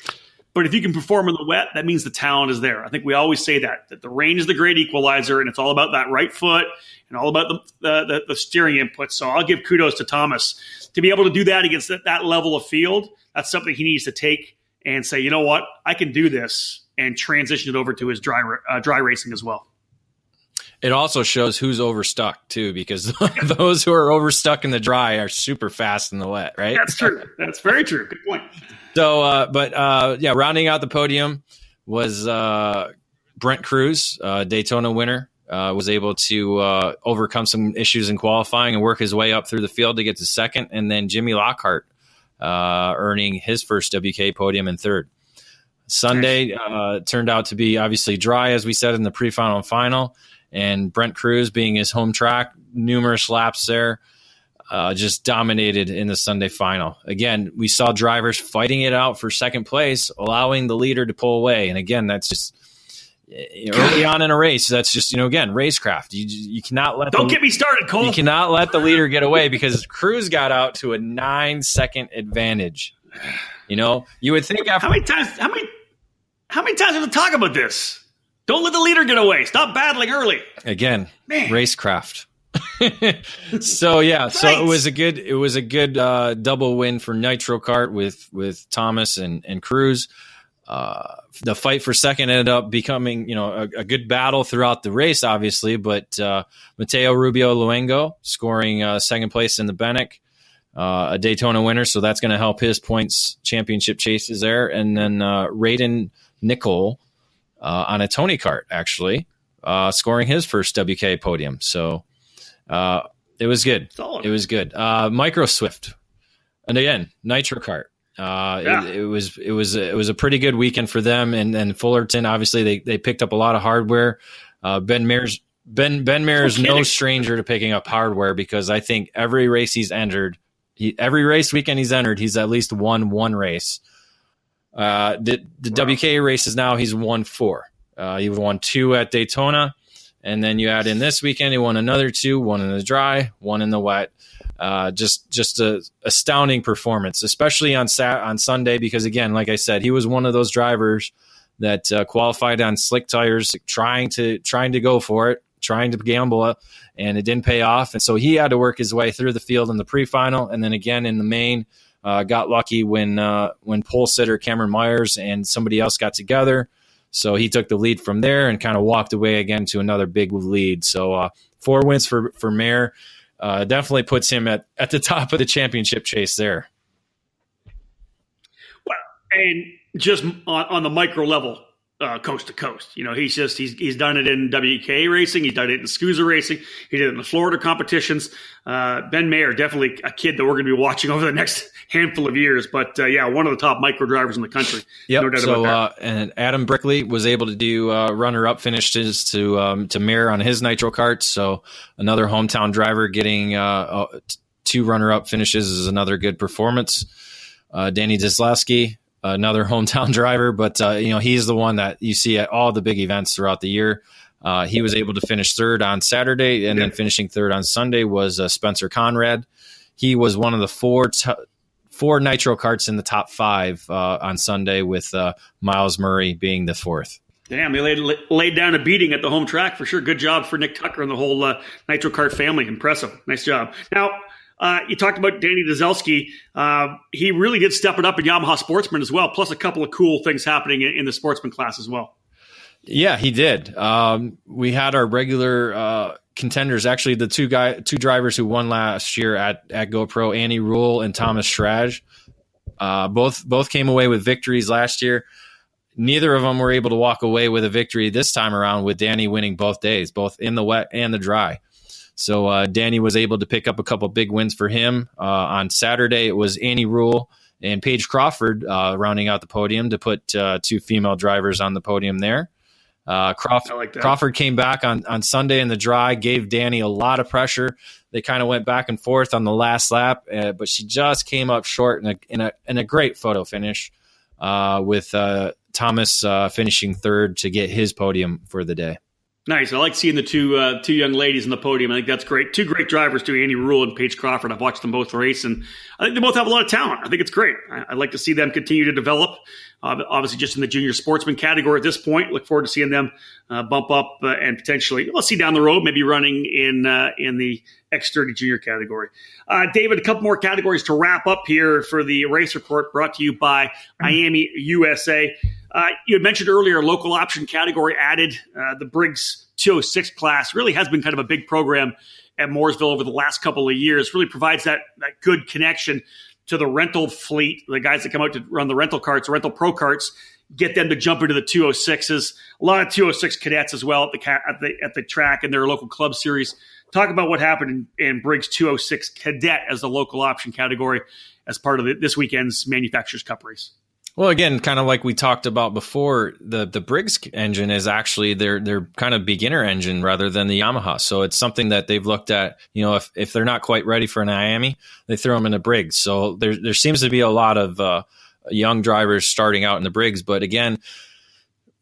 But if you can perform in the wet, that means the talent is there. I think we always say that the rain is the great equalizer, and it's all about that right foot and all about the steering input. So I'll give kudos to Thomas to be able to do that against that level of field. That's something he needs to take and say, you know what, I can do this, and transition it over to his dry racing as well. It also shows who's overstuck too, because those who are overstuck in the dry are super fast in the wet, right? That's true. That's very true. Good point. So, rounding out the podium was Brent Cruz, Daytona winner, was able to overcome some issues in qualifying and work his way up through the field to get to second, and then Jimmy Lockhart earning his first WK podium in third. Sunday turned out to be obviously dry, as we said in the pre-final and final, and Brent Cruz, being his home track, numerous laps there, just dominated in the Sunday final. Again, we saw drivers fighting it out for second place, allowing the leader to pull away. And again, that's just early on in a race. That's just, again, racecraft. You cannot let Don't get me started, Cole. You cannot let the leader get away, because Cruz got out to a 9-second advantage. You would think after how many times have we talk about this? Don't let the leader get away. Stop battling early. Again, Man. Racecraft. So it was a good double win for Nitro Kart with Thomas and Cruz. The fight for second ended up becoming a good battle throughout the race, obviously, but Mateo Rubio Luengo scoring second place in the Benek, a Daytona winner, so that's going to help his points championship chases there. And then Raiden Nicol on a Tony Kart, actually, scoring his first WK podium. So it was good. Solid. It was good. Micro Swift, and again, Nitro Kart. It was a pretty good weekend for them. And Fullerton, obviously, they picked up a lot of hardware. Ben Mayer is no stranger to picking up hardware, because I think every race he's entered, every race weekend he's entered, he's at least won one race. The WK races now, he's won 4. He won 2 at Daytona, and then you add in this weekend, he won another 2, 1 in the dry, 1 in the wet. Just a astounding performance, especially on Sunday, because again, like I said, he was one of those drivers that qualified on slick tires, trying to go for it, trying to gamble, and it didn't pay off. And so he had to work his way through the field in the pre-final, and then again in the main. Got lucky when pole sitter Cameron Myers and somebody else got together. So he took the lead from there and kind of walked away again to another big lead. So 4 wins for Mayer. Definitely puts him at the top of the championship chase there. Well, and just on the micro level, coast to coast. He's done it in WK racing. He's done it in SCUSA racing. He did it in the Florida competitions. Ben Mayer, definitely a kid that we're going to be watching over the next handful of years. But one of the top micro drivers in the country. Yep. No doubt about that. And Adam Brickley was able to do runner-up finishes to Mayer on his Nitro Kart. So another hometown driver getting 2 runner-up finishes is another good performance. Danny Dzislewski, another hometown driver, but he's the one that you see at all the big events throughout the year. He was able to finish third on Saturday, and then finishing third on Sunday was Spencer Conrad. He was one of the 4 Nitro Karts in the top 5 on Sunday, with Miles Murray being the 4th. Damn, they laid down a beating at the home track for sure. Good job for Nick Tucker and the whole Nitro Kart family. Impressive. Nice job. Now, you talked about Danny Dzislewski. He really did step it up in Yamaha Sportsman as well, plus a couple of cool things happening in the Sportsman class as well. Yeah, he did. We had our regular contenders, actually the two drivers who won last year at GoPro, Annie Rule and Thomas Schrage. Both came away with victories last year. Neither of them were able to walk away with a victory this time around, with Danny winning both days, both in the wet and the dry. So Danny was able to pick up a couple big wins for him. On Saturday, it was Annie Rule and Paige Crawford rounding out the podium to put two female drivers on the podium there. Crawford came back on Sunday in the dry, gave Danny a lot of pressure. They kind of went back and forth on the last lap, but she just came up short in a great photo finish with Thomas finishing third to get his podium for the day. Nice. I like seeing the two young ladies on the podium. I think that's great. Two great drivers, too, Annie Rule and Paige Crawford. I've watched them both race, and I think they both have a lot of talent. I think it's great. I'd like to see them continue to develop. Obviously, just in the junior sportsman category at this point. Look forward to seeing them bump up and potentially, let's see down the road, maybe running in the X30 junior category. David, a couple more categories to wrap up here for the race report, brought to you by Miami USA. You had mentioned earlier, local option category added. The Briggs 206 class really has been kind of a big program at Mooresville over the last couple of years. Really provides that good connection to the rental fleet, the guys that come out to run the rental carts, rental pro carts, get them to jump into the 206s. A lot of 206 cadets as well at the track in their local club series. Talk about what happened in Briggs 206 cadet as the local option category as part of this weekend's Manufacturers Cup race. Well, again, kind of like we talked about before, the Briggs engine is actually their kind of beginner engine rather than the Yamaha. So it's something that they've looked at. You know, if they're not quite ready for an Miami, they throw them in a Briggs. So there seems to be a lot of young drivers starting out in the Briggs. But again,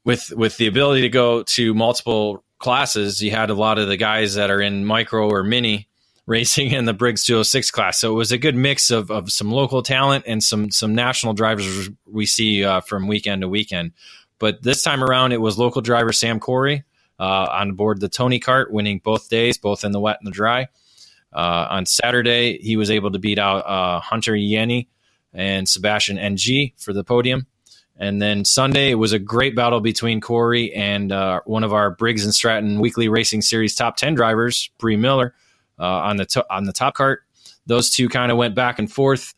with the ability to go to multiple classes, you had a lot of the guys that are in micro or mini racing in the Briggs 206 class. So it was a good mix of some local talent and some national drivers we see from weekend to weekend. But this time around, it was local driver Sam Corey on board the Tony Kart, winning both days, both in the wet and the dry. On Saturday, he was able to beat out Hunter Yenny and Sebastian NG for the podium. And then Sunday, it was a great battle between Corey and one of our Briggs & Stratton Weekly Racing Series top 10 drivers, Bree Miller, on the top cart. Those two kind of went back and forth,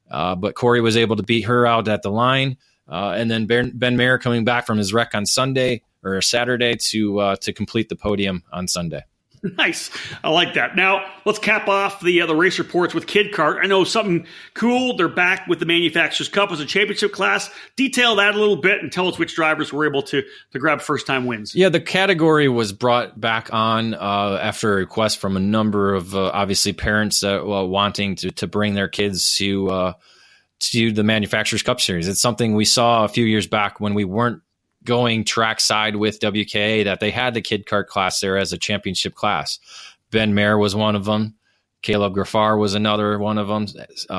but Corey was able to beat her out at the line. And then Ben Mayer coming back from his wreck on Saturday to complete the podium on Sunday. Nice. I like that. Now, let's cap off the race reports with Kid Kart. I know something cool. They're back with the Manufacturers Cup as a championship class. Detail that a little bit and tell us which drivers were able to grab first-time wins. Yeah, the category was brought back on after a request from a number of, obviously, parents wanting to bring their kids to the Manufacturers Cup Series. It's something we saw a few years back when we weren't going trackside with WKA, that they had the Kid Kart class there as a championship class. Ben Mayer was one of them. Caleb Graffar was another one of them.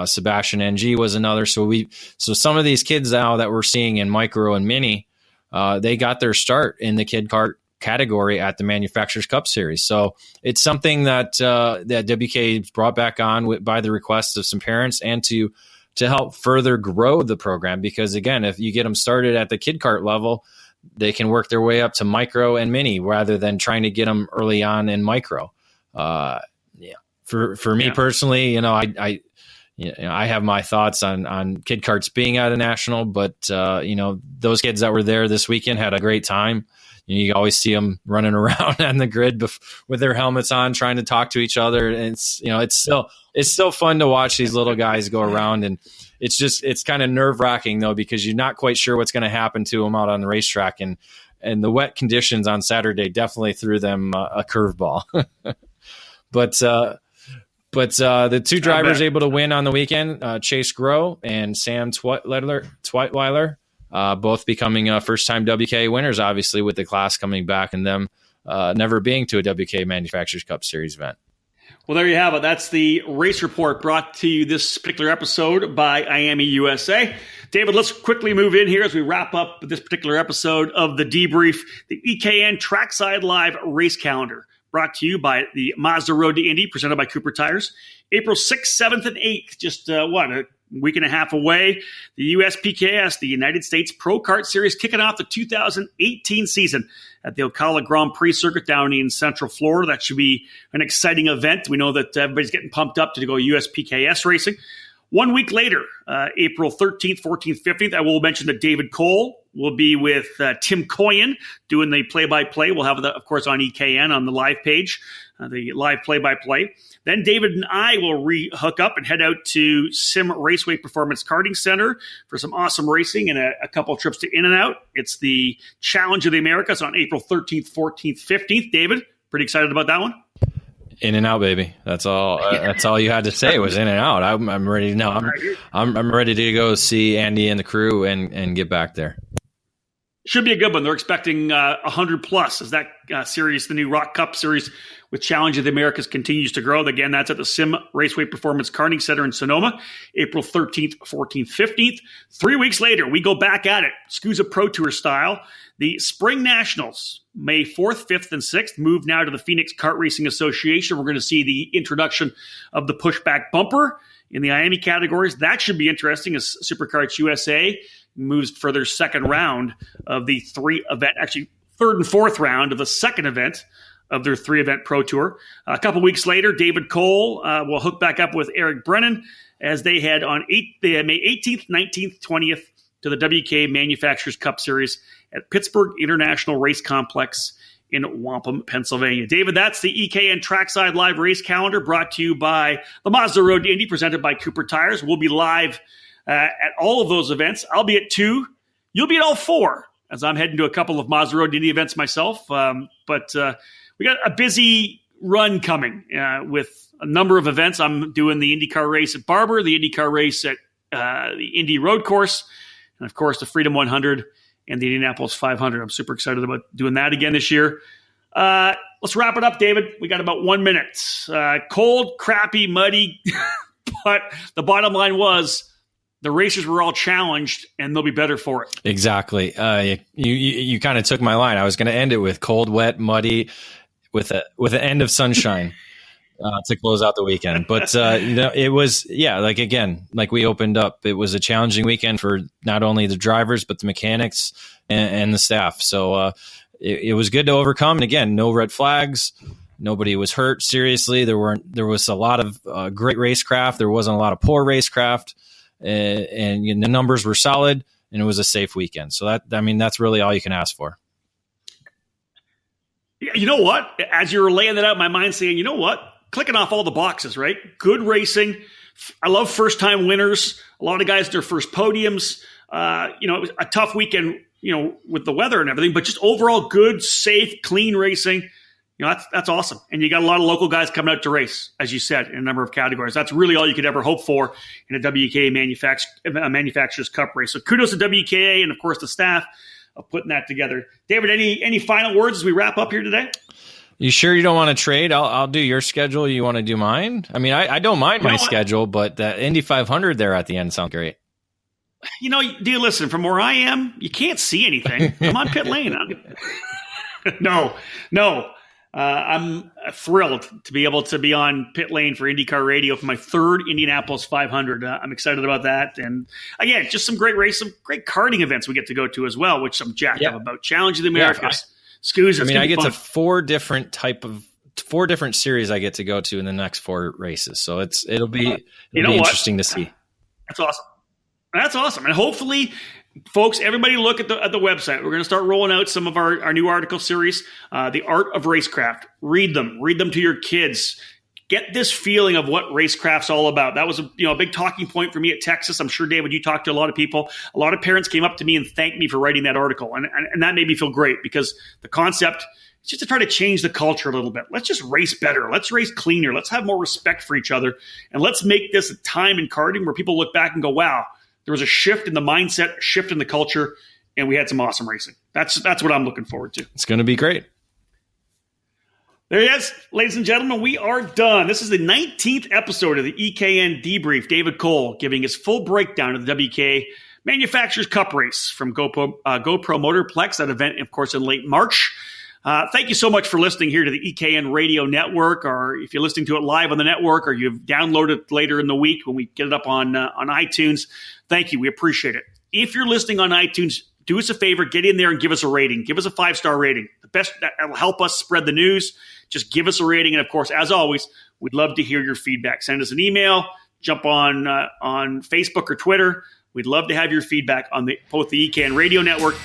Sebastian NG was another. So some of these kids now that we're seeing in micro and mini, they got their start in the Kid Kart category at the Manufacturers Cup Series. So it's something that WKA brought back on by the request of some parents and to help further grow the program, because again, if you get them started at the Kid Kart level, they can work their way up to micro and mini rather than trying to get them early on in micro. For me personally, I have my thoughts on Kid Karts being at a national, but those kids that were there this weekend had a great time. You always see them running around on the grid with their helmets on, trying to talk to each other. And it's still fun to watch these little guys go around. And it's kind of nerve wracking though, because you're not quite sure what's going to happen to them out on the racetrack. And the wet conditions on Saturday definitely threw them a curveball. But the two drivers able to win on the weekend, Chase Groh and Sam Twitweiler, both becoming first-time WK winners, obviously, with the class coming back and them never being to a WK Manufacturers Cup Series event. Well, there you have it. That's the race report brought to you this particular episode by Miami USA. David, let's quickly move in here as we wrap up this particular episode of the Debrief, the EKN Trackside Live race calendar, brought to you by the Mazda Road to Indy, presented by Cooper Tires. April 6th, 7th, and 8th, just a week and a half away. The USPKS, the United States Pro Kart Series, kicking off the 2018 season at the Ocala Grand Prix circuit down in Central Florida. That should be an exciting event. We know that everybody's getting pumped up to go USPKS racing. 1 week later, April 13th, 14th, 15th, I will mention that David Cole will be with Tim Coyan doing the play-by-play. We'll have that, of course, on EKN on the live page, the live play-by-play. Then David and I will hook up and head out to Sim Raceway Performance Karting Center for some awesome racing and a couple of trips to In-N-Out. It's the Challenge of the Americas on April 13th, 14th, 15th. David, pretty excited about that one? In-N-Out, baby. That's all. That's all you had to say was In-N-Out. I'm ready now. I'm ready to go see Andy and the crew and get back there. Should be a good one. They're expecting 100 plus as that series, the new Rock Cup series with Challenge of the Americas, continues to grow. Again, that's at the Sim Raceway Performance Karting Center in Sonoma, April 13th, 14th, 15th. 3 weeks later, we go back at it, SCUSA Pro Tour style. The Spring Nationals, May 4th, 5th, and 6th, move now to the Phoenix Kart Racing Association. We're going to see the introduction of the pushback bumper in the IAME categories. That should be interesting as Superkarts USA moves for their second round of the third and fourth round of the second event of their 3-event Pro Tour. A couple weeks later, David Cole will hook back up with Eric Brennan as they head on May 18th, 19th, 20th to the WK Manufacturers Cup Series at Pittsburgh International Race Complex in Wampum, Pennsylvania. David, that's the EKN Trackside Live Race Calendar brought to you by the Mazda Road to Indy, presented by Cooper Tires. We'll be live at all of those events. I'll be at 2. You'll be at all 4, as I'm heading to a couple of Mazda Road to Indy events myself. But we got a busy run coming with a number of events. I'm doing the IndyCar race at Barber, the IndyCar race at the Indy Road Course, and of course the Freedom 100 and the Indianapolis 500. I'm super excited about doing that again this year. Let's wrap it up, David. We got about 1 minute. Cold, crappy, muddy, but the bottom line was the racers were all challenged, and they'll be better for it. Exactly. You kind of took my line. I was going to end it with cold, wet, muddy, with an end of sunshine to close out the weekend. But it was like we opened up. It was a challenging weekend for not only the drivers but the mechanics and the staff. So it was good to overcome. And again, no red flags. Nobody was hurt seriously. There was a lot of great racecraft. There wasn't a lot of poor racecraft. And the numbers were solid, and it was a safe weekend. So that's really all you can ask for. You know what? As you were laying that out in my mind, saying, you know what? Clicking off all the boxes, right? Good racing. I love first-time winners. A lot of guys, their first podiums. It was a tough weekend, with the weather and everything, but just overall good, safe, clean racing. That's awesome. And you got a lot of local guys coming out to race, as you said, in a number of categories. That's really all you could ever hope for in a WKA Manufacturers Cup race. So kudos to WKA and, of course, the staff of putting that together. David, any final words as we wrap up here today? You sure you don't want to trade? I'll do your schedule. You want to do mine? I mean, I don't mind my schedule, but that Indy 500 there at the end sounds great. Do you listen? From where I am, you can't see anything. I'm on pit lane. No. I'm thrilled to be able to be on pit lane for IndyCar Radio for my third Indianapolis 500. I'm excited about that. And again, just some great karting events we get to go to as well, which I'm jacked up about. Challenge of the Americas, SCUSA. I get to four different series I get to go to in the next 4 races. So it'll be interesting to see. That's awesome. And hopefully, folks, everybody look at the website. We're going to start rolling out some of our new article series, The Art of Racecraft. Read them to your kids. Get this feeling of what racecraft's all about. That was a big talking point for me at Texas. I'm sure, David, you talked to a lot of people. A lot of parents came up to me and thanked me for writing that article. And that made me feel great because the concept is just to try to change the culture a little bit. Let's just race better. Let's race cleaner. Let's have more respect for each other. And let's make this a time in karting where people look back and go, wow, there was a shift in the mindset, a shift in the culture, and we had some awesome racing. That's what I'm looking forward to. It's going to be great. There he is, ladies and gentlemen. We are done. This is the 19th episode of the EKN Debrief. David Cole giving his full breakdown of the WK Manufacturers Cup race from GoPro Motorplex, that event, of course, in late March. Thank you so much for listening here to the EKN Radio Network, or if you're listening to it live on the network, or you've downloaded it later in the week when we get it up on iTunes. Thank you. We appreciate it. If you're listening on iTunes, do us a favor, get in there and give us a rating. Give us a 5-star rating. That'll help us spread the news. Just give us a rating. And of course, as always, we'd love to hear your feedback. Send us an email, jump on Facebook or Twitter. We'd love to have your feedback on both the EKN Radio Network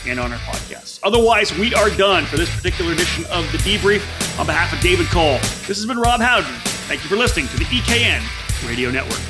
and on our podcasts. Otherwise, we are done for this particular edition of The Debrief. On behalf of David Cole, this has been Rob Howden. Thank you for listening to the EKN Radio Network.